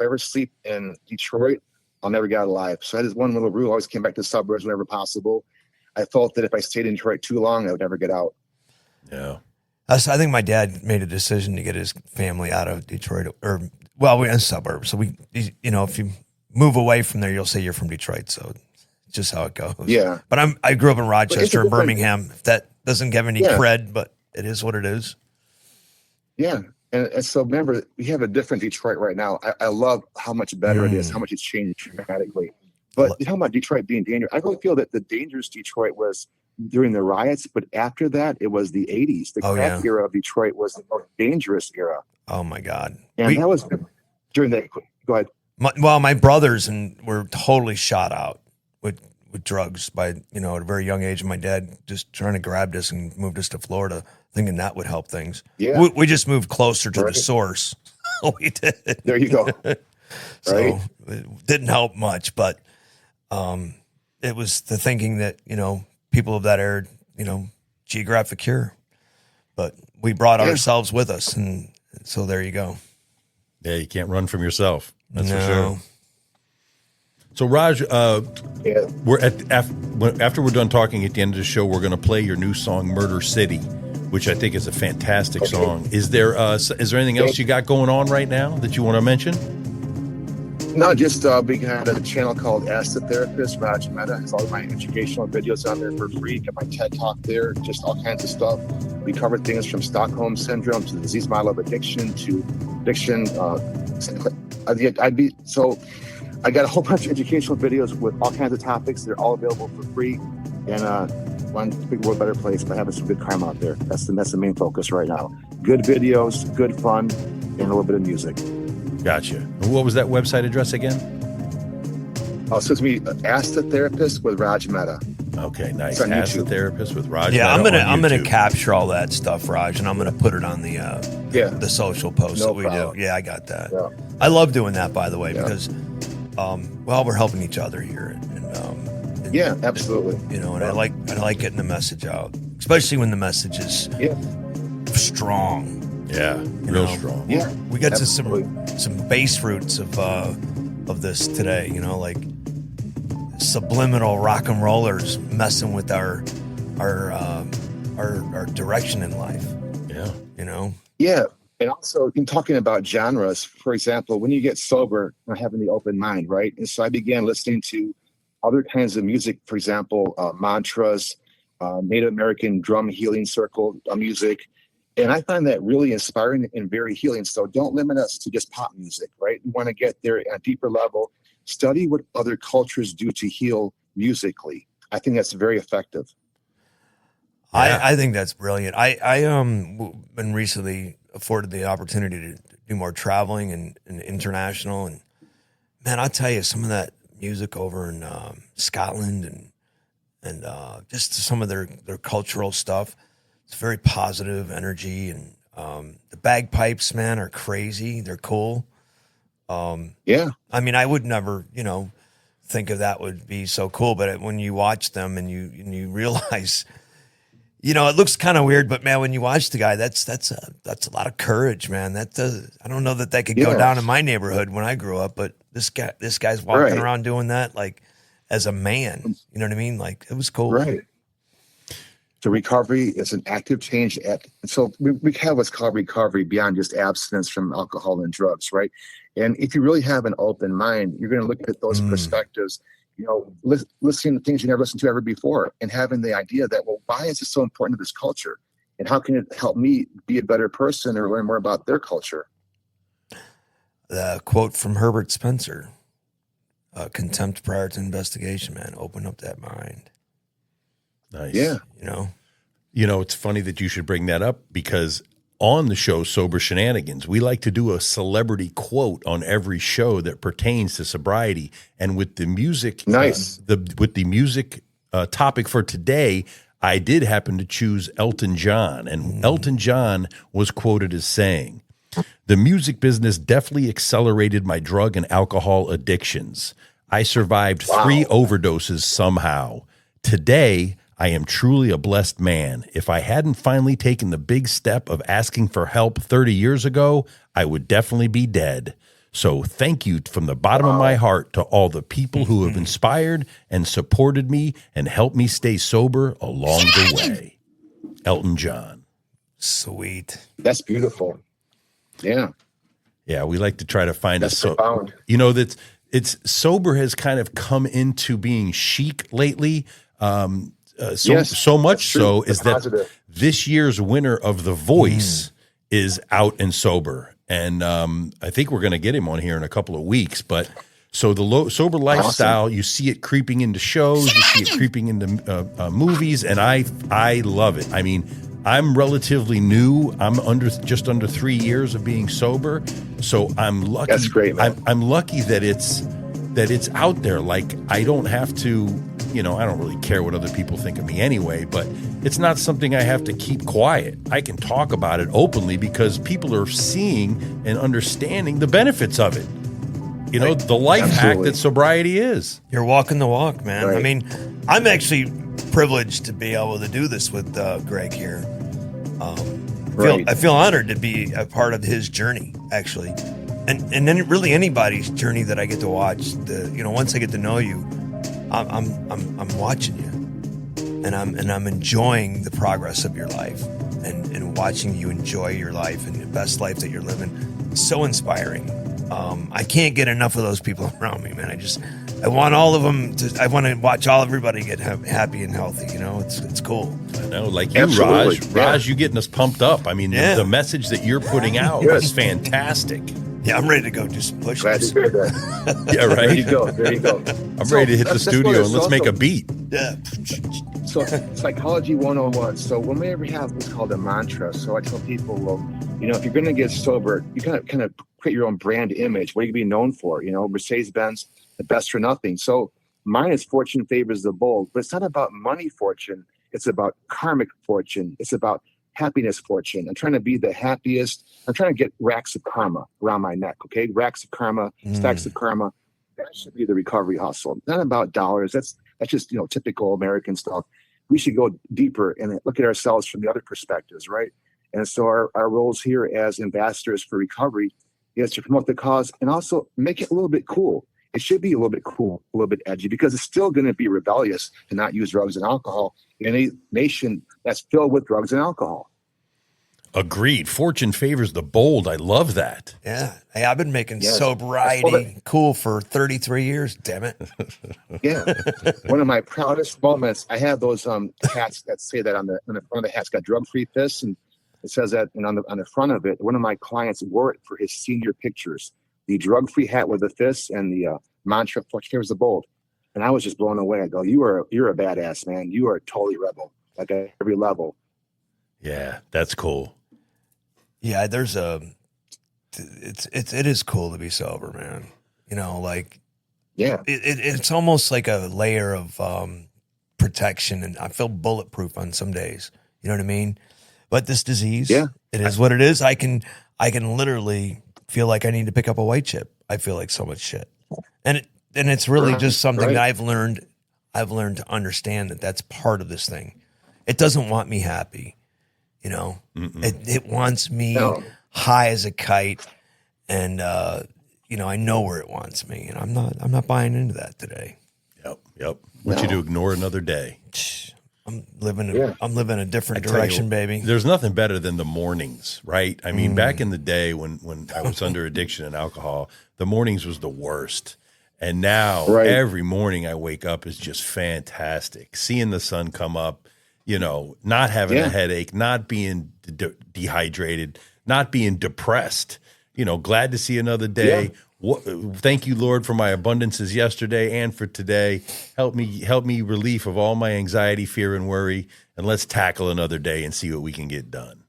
ever sleep in Detroit, I'll never get out alive. So I had this one little rule. I always came back to the suburbs whenever possible. I felt that if I stayed in Detroit too long, I would never get out. Yeah. I think my dad made a decision to get his family out of Detroit, or we're in the suburbs. So you know, if you move away from there, you'll say you're from Detroit. So it's just how it goes. Yeah. But I grew up in Rochester and Birmingham. If that doesn't give any cred, but it is what it is. Yeah. And so remember, we have a different Detroit right now. I love how much better it is, how much it's changed dramatically. But you talking about Detroit being dangerous. I really feel that the dangerous Detroit was during the riots, but after that, it was the 80s. The crack era of Detroit was the most dangerous era. Oh, my God. And that was during that. Go ahead. My brothers were totally shot out with drugs by, you know, at a very young age. And my dad just trying to grab us and moved us to Florida, thinking that would help things. Yeah. We just moved closer to the source. We did. There you go. So it didn't help much, but it was the thinking that, you know, people of that era, you know, geographic cure. But we brought ourselves with us, and so there you go. Yeah, you can't run from yourself. That's No. for sure. So, Raj, we're after we're done talking at the end of the show, we're going to play your new song, "Murder City," which I think is a fantastic song. Is there anything else you got going on right now that you want to mention? No, just we got a channel called Ask the Therapist. Raj Mehta has all my educational videos on there for free. Got my TED Talk there, just all kinds of stuff. We cover things from Stockholm Syndrome to the disease model of addiction to addiction. I got a whole bunch of educational videos with all kinds of topics. They're all available for free. And one big world better place by having some good crime out there. That's the main focus right now. Good videos, good fun, and a little bit of music. Gotcha. And what was that website address again? So it's me, Ask the Therapist with Raj Mehta. Okay, nice. It's on Ask the YouTube. Therapist with Raj. Yeah, Mehta I'm gonna YouTube. capture all that stuff, Raj, and I'm gonna put it on the social posts that we do. Yeah, I got that. Yeah. I love doing that, by the way, because we're helping each other here, and Yeah, absolutely. you know, and I like getting the message out, especially when the message is strong. Yeah, real strong. Yeah, We got to absolutely. some base roots of this today, you know, like subliminal rock and rollers messing with our direction in life. Yeah. You know? Yeah. And also in talking about genres, for example, when you get sober, you're having the open mind, right? And so I began listening to other kinds of music, for example, mantras, Native American drum healing circle music. And I find that really inspiring and very healing. So don't limit us to just pop music, right? We want to get there at a deeper level. Study what other cultures do to heal musically. I think that's very effective. Yeah. I think that's brilliant. I been recently afforded the opportunity to do more traveling and international, and man, I'll tell you, some of that music over in Scotland and just some of their cultural stuff, it's very positive energy, and The bagpipes, man, are crazy. They're cool. Yeah. I mean, I would never, think of that would be so cool. But when you watch them and you realize, it looks kind of weird, but man, when you watch the guy, that's a lot of courage, man. I don't know that could go down in my neighborhood when I grew up, but this guy's walking around doing that like as a man. You know what I mean? Like, it was cool. Right. So recovery is an active change. So we have what's called recovery beyond just abstinence from alcohol and drugs, right? And if you really have an open mind, you're going to look at those perspectives, listening to things you never listened to ever before, and having the idea that, well, why is this so important to this culture? And how can it help me be a better person or learn more about their culture? The quote from Herbert Spencer, contempt prior to investigation, man. Open up that mind. Nice. Yeah. It's funny that you should bring that up, because on the show Sober Shenanigans, we like to do a celebrity quote on every show that pertains to sobriety. And with the music, with the music topic for today, I did happen to choose Elton John. And Elton John was quoted as saying, "The music business definitely accelerated my drug and alcohol addictions. I survived 3 overdoses somehow. Today, I am truly a blessed man. If I hadn't finally taken the big step of asking for help 30 years ago, I would definitely be dead. So thank you from the bottom of my heart to all the people who have inspired and supported me and helped me stay sober along the way." Elton John. Sweet. That's beautiful. Yeah. Yeah, we like to try to find That's profound. that it's sober has kind of come into being chic lately. So much so is that this year's winner of The Voice is out and sober. And I think we're going to get him on here in a couple of weeks. But so the sober lifestyle, you see it creeping into shows, you see it creeping into movies, and I love it. I mean, I'm relatively new. I'm just under 3 years of being sober, so I'm lucky. That's great, man. I'm lucky that it's out there. Like, I don't have to, I don't really care what other people think of me anyway, but it's not something I have to keep quiet. I can talk about it openly because people are seeing and understanding the benefits of it. The life hack that sobriety is. You're walking the walk, man. Right. I mean, I'm actually privileged to be able to do this with Greg here. I feel honored to be a part of his journey, actually. And then really anybody's journey that I get to watch. Once I get to know you, I'm watching you, and I'm enjoying the progress of your life, and watching you enjoy your life and the best life that you're living. It's so inspiring. I can't get enough of those people around me, man. I want all of them I want to watch everybody get happy and healthy. It's cool. I know, like you, Absolutely. Raj, you getting us pumped up. I mean, the message that you're putting out is fantastic. Yeah, I'm ready to go do some push-ups. Glad to hear that. Yeah, right. There you go. I'm ready to hit the studio and let's make a beat. Yeah. So psychology 101. So when we ever have what's called a mantra, so I tell people, well, if you're going to get sober, you kind of create your own brand image. What are you going to be known for? Mercedes-Benz, the best for nothing. So mine is fortune favors the bold, but it's not about money fortune. It's about karmic fortune. It's about happiness fortune. I'm trying to be the happiest. I'm trying to get racks of karma around my neck. Okay. Racks of karma, stacks of karma. That should be the recovery hustle. Not about dollars. That's just, typical American stuff. We should go deeper and look at ourselves from the other perspectives. Right. And so our roles here as ambassadors for recovery is to promote the cause and also make it a little bit cool. It should be a little bit cool, a little bit edgy, because it's still going to be rebellious to not use drugs and alcohol in a nation that's filled with drugs and alcohol. Agreed. Fortune favors the bold. I love that. Yeah. Hey, I've been making sobriety cool for 33 years, damn it. Yeah. One of my proudest moments, I have those hats that say that on the front of the hat's got drug-free fists, and it says that, and on the front of it, one of my clients wore it for his senior pictures. The drug-free hat with the fists and the mantra, "Fortune favors the bold." And I was just blown away. I go, you're a badass, man. You are totally rebel, like at every level. Yeah, that's cool. Yeah, it is cool to be sober, man. It's almost like a layer of protection, and I feel bulletproof on some days. You know what I mean? But this disease, It is what it is. I can literally feel like I need to pick up a white chip. I feel like so much shit. And it's really just something that I've learned to understand that that's part of this thing. It doesn't want me happy. You know, it wants me high as a kite. And, you know, I know where it wants me, and I'm not buying into that today. Yep. Want you to ignore another day. I'm living a different direction, baby. There's nothing better than the mornings, right? I mean, back in the day when I was under addiction and alcohol, the mornings was the worst. And now every morning I wake up is just fantastic. Seeing the sun come up, you know, not having a headache, not being dehydrated, not being depressed, you know, glad to see another day. Thank you, Lord, for my abundances yesterday and for today. Help me relief of all my anxiety, fear, and worry. And let's tackle another day and see what we can get done.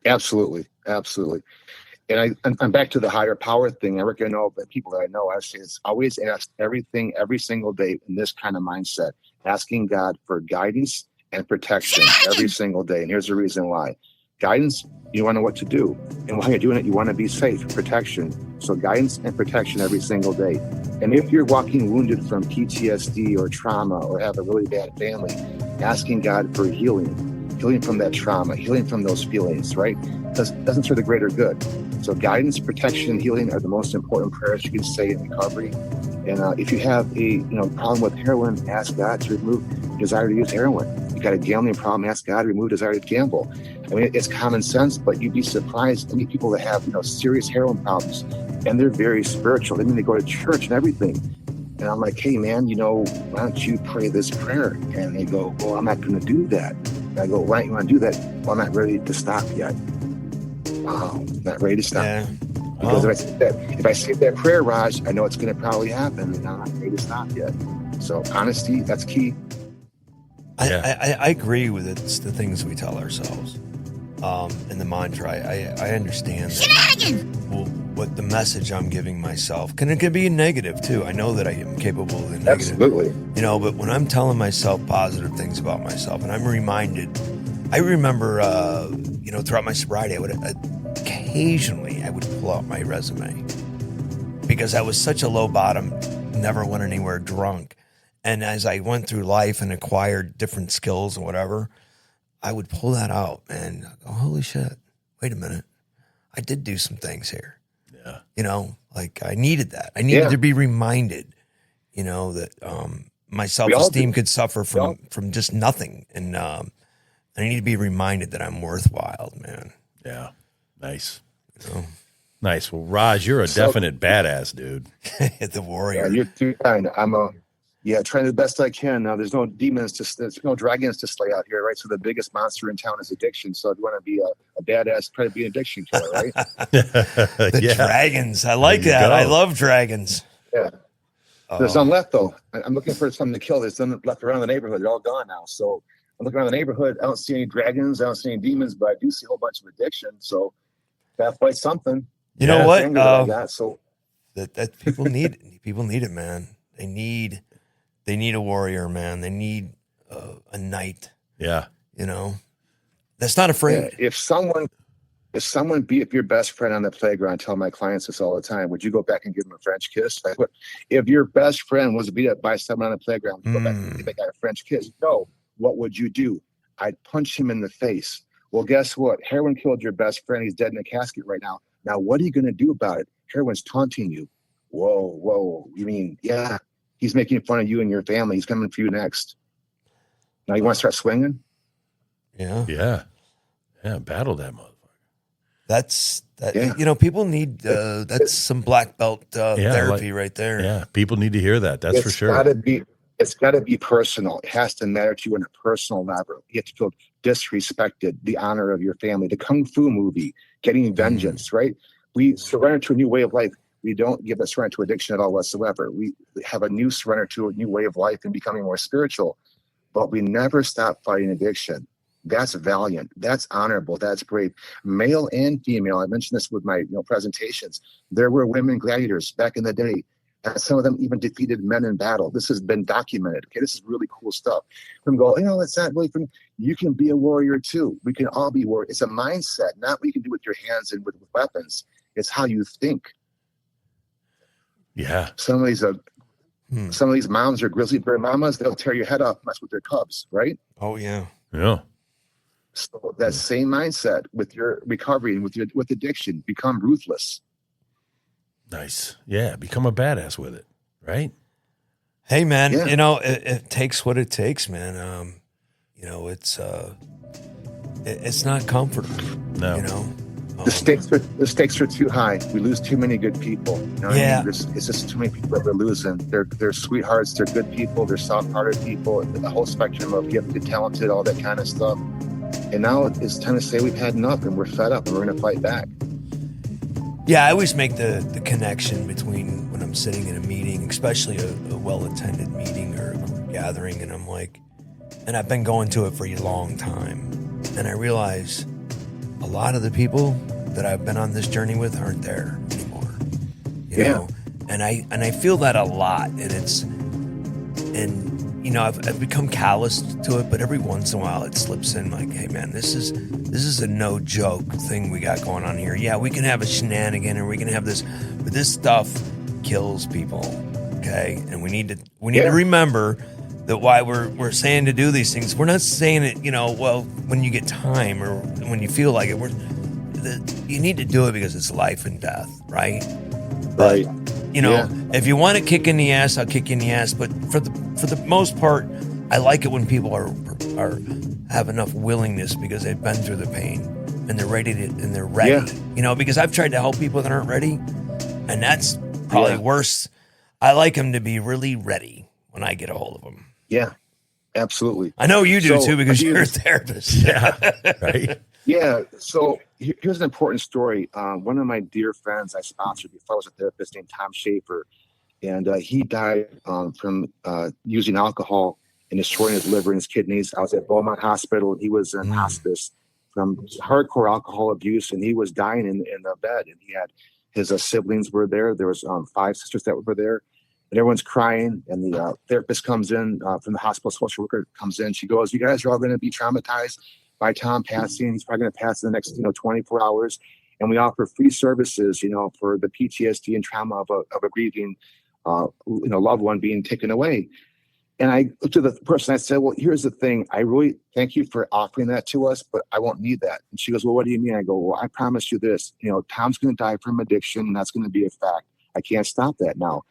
Absolutely. And I'm back to the higher power thing. I reckon I know the people that I know, I say it's always ask everything every single day in this kind of mindset, asking God for guidance and protection every single day. And here's the reason why. Guidance, you want to know what to do. And while you're doing it, you want to be safe, protection. So guidance and protection every single day. And if you're walking wounded from PTSD or trauma or have a really bad family, asking God for healing from that trauma, healing from those feelings, right? Because it doesn't serve the greater good. So guidance, protection, and healing are the most important prayers you can say in recovery. And if you have a problem with heroin, ask God to remove desire to use heroin. You got a gambling problem, ask God to remove desire to gamble. I mean, it's common sense, but you'd be surprised. I mean, people that have serious heroin problems, and they're very spiritual. I mean, they go to church and everything. And I'm like, hey, man, why don't you pray this prayer? And they go, well, I'm not going to do that. And I go, why don't you want to do that? Well, I'm not ready to stop yet. Wow, not ready to stop. Yeah. Because if I say that prayer, Raj, I know it's going to probably happen, and I'm not ready to stop yet. So honesty, that's key. I agree with it. It's the things we tell ourselves. And the mantra, I understand that, what the message I'm giving myself. It can be negative too. I know that I am capable of the negative. Absolutely. But when I'm telling myself positive things about myself, and I'm reminded, I remember, throughout my sobriety, I would occasionally pull out my resume because I was such a low bottom, never went anywhere drunk. And as I went through life and acquired different skills and whatever, I would pull that out and go, holy shit, wait a minute. I did do some things here. Yeah. I needed that. I needed to be reminded, that my self-esteem could suffer from just nothing. And I need to be reminded that I'm worthwhile, man. Yeah. Nice. Nice. Well, Raj, you're a definite badass, dude. The warrior. Yeah, you're too kind. I'm trying the best I can. Now, there's no there's no dragons to slay out here, right? So the biggest monster in town is addiction. So if you want to be a badass, try to be an addiction killer, right? The dragons. I like that. Go. I love dragons. Yeah. There's none left, though. I'm looking for something to kill. There's none left around the neighborhood. They're all gone now. So I'm looking around the neighborhood. I don't see any dragons. I don't see any demons, but I do see a whole bunch of addiction. So gotta fight something. You know what? That people need it. People need it, man. They need a warrior, man. They need a knight. Yeah. That's not afraid. Yeah. If someone beat your best friend on the playground, I tell my clients this all the time, would you go back and give him a French kiss? If your best friend was beat up by someone on the playground, go back and give that guy a French kiss? No. What would you do? I'd punch him in the face. Well, guess what? Heroin killed your best friend. He's dead in a casket right now. Now, what are you going to do about it? Heroin's taunting you. Whoa. You mean, yeah, he's making fun of you and your family. He's coming for you next. Now you want to start swinging? Yeah. Yeah. Battle that motherfucker. That's that. Yeah. People need that's some black belt therapy right there. Yeah. People need to hear that. That's for sure. It's got to be personal. It has to matter to you on a personal level. You have to feel disrespected, the honor of your family. The Kung Fu movie, getting vengeance, right? We surrender to a new way of life. We don't give a surrender to addiction at all whatsoever. We have a new surrender to a new way of life and becoming more spiritual. But we never stop fighting addiction. That's valiant. That's honorable. That's brave. Male and female. I mentioned this with my presentations. There were women gladiators back in the day. And some of them even defeated men in battle. This has been documented. Okay, this is really cool stuff. From go, it's not really from. You can be a warrior too. We can all be warriors. It's a mindset, not what you can do with your hands and with weapons. It's how you think. Yeah. Some of these moms are grizzly bear mamas. They'll tear your head off, mess with their cubs, right? Oh yeah. Yeah. So that same mindset with your recovery and with addiction, become ruthless. Nice. Yeah. Become a badass with it. Right. Hey man, Yeah. it takes what it takes, man. It's not comfortable. No. The stakes are too high. We lose too many good people. You know what I mean? It's just too many people that we're losing. They're sweethearts. They're good people. They're soft-hearted people. The whole spectrum of gifted, talented, all that kind of stuff. And now it's time to say we've had enough and we're fed up and we're going to fight back. Yeah, I always make the connection between when I'm sitting in a meeting, especially a well-attended meeting or a group gathering, and I'm like, and I've been going to it for a long time, and I realize a lot of the people that I've been on this journey with aren't there anymore. You know? And I feel that a lot, and I've become callous to it, but every once in a while it slips in like, hey man, this is a no joke thing we got going on here. Yeah, we can have a shenanigan or we can have this, but this stuff kills people. Okay. And we need to remember that why we're saying to do these things. We're not saying it, when you get time or when you feel like it, you need to do it because it's life and death. Right. Right. If you want to kick in the ass, I'll kick in the ass. But for the most part, I like it when people have enough willingness because they've been through the pain and they're ready. Because I've tried to help people that aren't ready, and that's probably worse. I like them to be really ready when I get a hold of them. Yeah, absolutely. I know you do too because you're a therapist. Yeah, right. Yeah. So here's an important story. One of my dear friends I sponsored before I was a therapist named Tom Schaefer, and he died from using alcohol and destroying his liver and his kidneys. I was at Beaumont Hospital, and he was in hospice from hardcore alcohol abuse, and he was dying in the bed. And he had his siblings were there. There was 5 sisters that were there, and everyone's crying. And the therapist comes in from the hospital. Social worker comes in. She goes, "You guys are all going to be traumatized by Tom passing. He's probably going to pass in the next 24 hours. And we offer free services, for the PTSD and trauma of a grieving loved one being taken away." And I looked at the person, I said, "Well, here's the thing. I really thank you for offering that to us, but I won't need that." And she goes, "Well, what do you mean?" I go, "Well, I promise you this, Tom's going to die from addiction, and that's going to be a fact. I can't stop that now.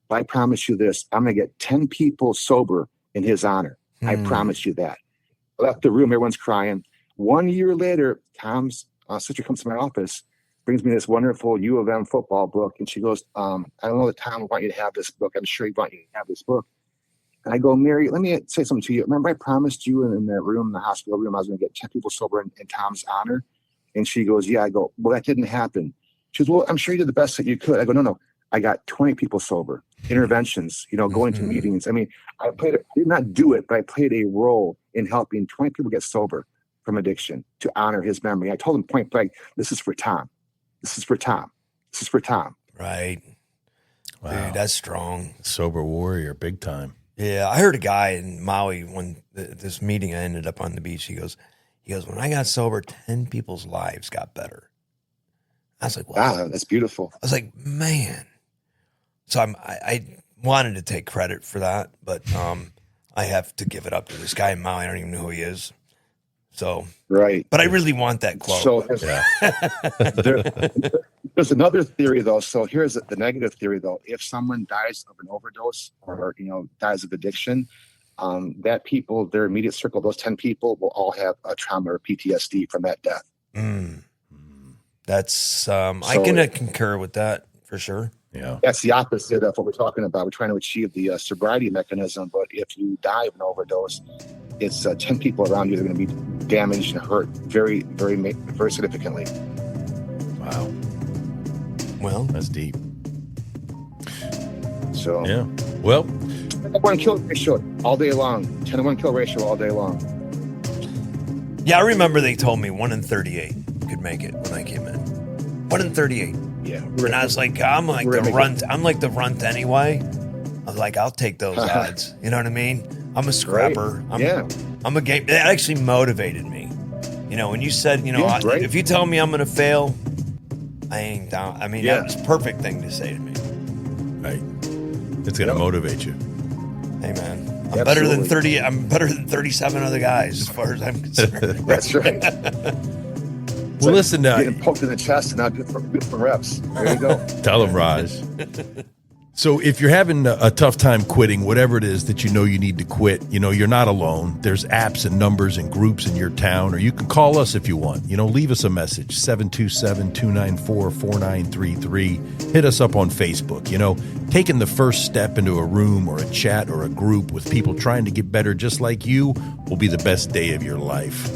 But I promise you this, I'm going to get 10 people sober in his honor. I promise you that." I left the room, everyone's crying. 1 year later, Tom's sister comes to my office, brings me this wonderful U of M football book. And she goes, "I don't know that Tom would want you to have this book. I'm sure he'd want you to have this book." And I go, "Mary, let me say something to you. Remember I promised you in that room, the hospital room, I was going to get 10 people sober in Tom's honor?" And she goes, "Yeah." I go, "Well, that didn't happen." She goes, "Well, I'm sure you did the best that you could." I go, No. I got 20 people sober, interventions, going to meetings. I mean, I did not do it, but I played a role in helping 20 people get sober from addiction to honor his memory. I told him point blank, "This is for Tom. This is for Tom. This is for Tom." Right. Wow. Dude, that's strong. Sober warrior, big time. Yeah, I heard a guy in Maui when this meeting I ended up on the beach. He goes, "When I got sober, 10 people's lives got better." I was like, "Wow, that's beautiful." I was like, man. So I wanted to take credit for that, but I have to give it up to this guy in Maui. I don't even know who he is. So right, but I really want that quote. So there's another theory though. So here's the negative theory though. If someone dies of an overdose or dies of addiction, that people, their immediate circle, those 10 people will all have a trauma or PTSD from that death. That's I can concur with that for sure. Yeah, that's the opposite of what we're talking about. We're trying to achieve the sobriety mechanism, but if you die of an overdose, it's 10 people around you that are going to be damaged and hurt very, very, very significantly. Wow. Well, that's deep. So yeah. Well, 10-to-1 kill ratio all day long. 10-to-1 kill ratio all day long. Yeah, I remember they told me 1 in 38 could make it when I came in. 1 in 38. Yeah. And I was like, I'm like the runt anyway. I was like, I'll take those odds. You know what I mean? I'm a scrapper. I'm a game. That actually motivated me. You know, when you said, if you tell me I'm going to fail, I ain't down. I mean, that was a perfect thing to say to me. Right. It's going to motivate you. Hey, man. I'm better than 30. I'm better than 37 other guys, as far as I'm concerned. That's right. Well, listen, getting poked in the chest and not good for reps. There you go. Tell him, Raj. So if you're having a tough time quitting, whatever it is that you need to quit, you're not alone. There's apps and numbers and groups in your town, or you can call us if you want. Leave us a message, 727-294-4933. Hit us up on Facebook. Taking the first step into a room or a chat or a group with people trying to get better just like you will be the best day of your life.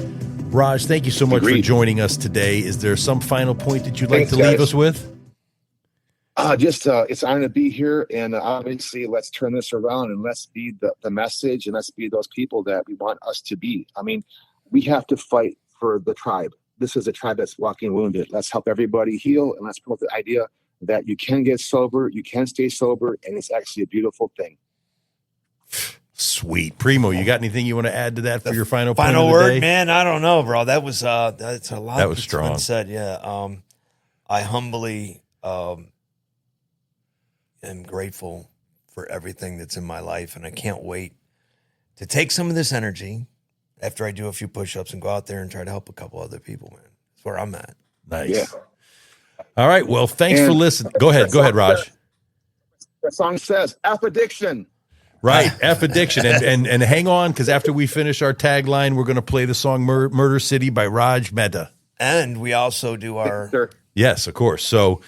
Raj, thank you so much for joining us today. Is there some final point that you'd like to leave us with? It's an honor to be here, and obviously let's turn this around and let's be the message, and let's be those people that we want us to be. I mean, we have to fight for the tribe. This is a tribe that's walking wounded. Let's help everybody heal, and let's promote the idea that you can get sober, you can stay sober, and it's actually a beautiful thing. Sweet. Primo, you got anything you want to add to that for your final word, day? man? I don't know, bro. That was that's a lot. That was strong. Said, yeah. I humbly am grateful for everything that's in my life, and I can't wait to take some of this energy after I do a few push-ups and go out there and try to help a couple other people, man. That's where I'm at. Nice. Yeah. All right. Well, thanks for listening. Go ahead, Raj. The song says F addiction. Right, F addiction, and hang on, because after we finish our tagline, we're going to play the song "Murder City" by Raj Mehta, and we also do our yes, of course. So,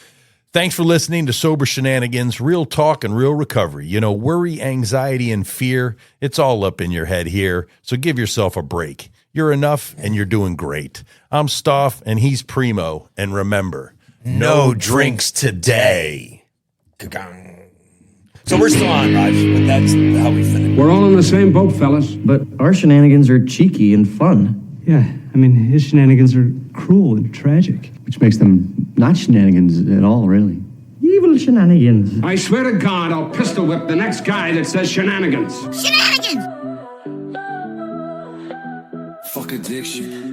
thanks for listening to Sober Shenanigans, real talk and real recovery. Worry, anxiety, and fear—it's all up in your head here. So give yourself a break. You're enough, and you're doing great. I'm Stauff, and he's Primo, and remember, no drinks today. So we're still on, Raj, but that's how we finish. We're all in the same boat, fellas. But our shenanigans are cheeky and fun. Yeah, I mean, his shenanigans are cruel and tragic. Which makes them not shenanigans at all, really. Evil shenanigans. I swear to God, I'll pistol whip the next guy that says shenanigans. Shenanigans! Fuck addiction.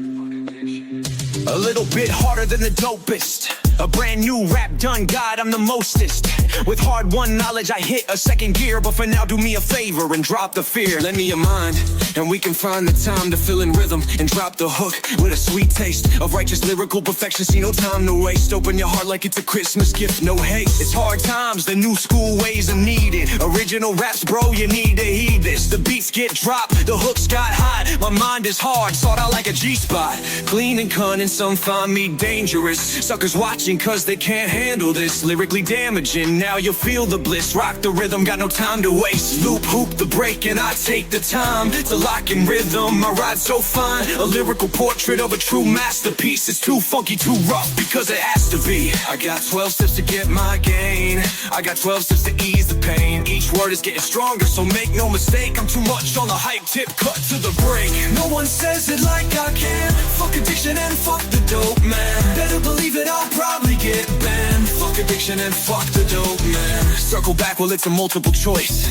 A little bit harder than the dopest. A brand new rap done, God, I'm the mostest. With hard-won knowledge, I hit a second gear. But for now, do me a favor and drop the fear. Lend me your mind, and we can find the time to fill in rhythm and drop the hook with a sweet taste of righteous lyrical perfection. See, no time to waste. Open your heart like it's a Christmas gift, no haste. It's hard times, the new school ways are needed. Original raps, bro, you need to heed this. The beats get dropped, the hooks got hot. My mind is hard, sought out like a G-spot. Clean and cunning, some find me dangerous. Suckers watching cause they can't handle this. Lyrically damaging, now you feel the bliss. Rock the rhythm, got no time to waste. Loop, hoop the break, and I take the time to lock in rhythm. I ride so fine, a lyrical portrait of a true masterpiece. It's too funky, too rough, because it has to be. I got 12 steps to get my gain. I got 12 steps to ease the pain. Each word is getting stronger, so make no mistake, I'm too much on the hype tip, cut to the break. No one says it like I can. Fuck addiction and fuck the dope, man. Better believe it, I'll probably get banned. Fuck addiction and fuck the dope, man. Circle back, well, it's a multiple choice.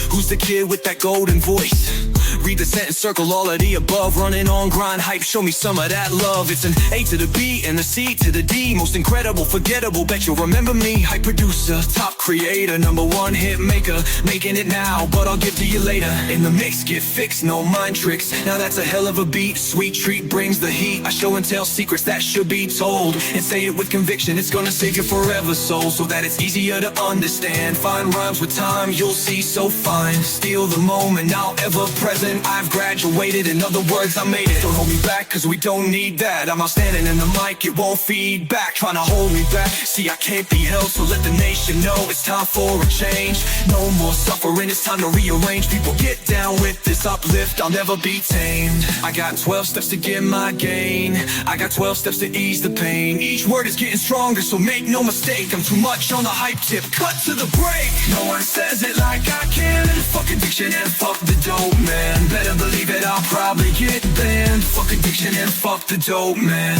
Who's the kid with that golden voice? Read the sentence, circle all of the above. Running on grind hype, show me some of that love. It's an A to the B and the C to the D. Most incredible, forgettable, bet you'll remember me. Hype producer, top creator, #1 hit maker. Making it now, but I'll give to you later. In the mix, get fixed, no mind tricks. Now that's a hell of a beat, sweet treat brings the heat. I show and tell secrets that should be told. And say it with conviction, it's gonna save your forever soul. So that it's easier to understand. Find rhymes with time, you'll see so fine. Steal the moment, now ever present. I've graduated, in other words, I made it. Don't hold me back, cause we don't need that. I'm outstanding in the mic, it won't feed back. Trying to hold me back, see I can't be held. So let the nation know it's time for a change. No more suffering, it's time to rearrange. People get down with this uplift, I'll never be tamed. I got 12 steps to get my gain. I got 12 steps to ease the pain. Each word is getting stronger, so make no mistake, I'm too much on the hype tip, cut to the break. No one says it like I can. Fuck addiction and fuck the dope, man. Better believe it, I'll probably get banned. Fuck addiction and fuck the dope, man.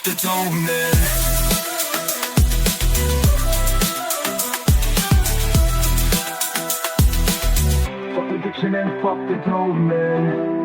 the dope man. Fuck addiction and fuck the dope man.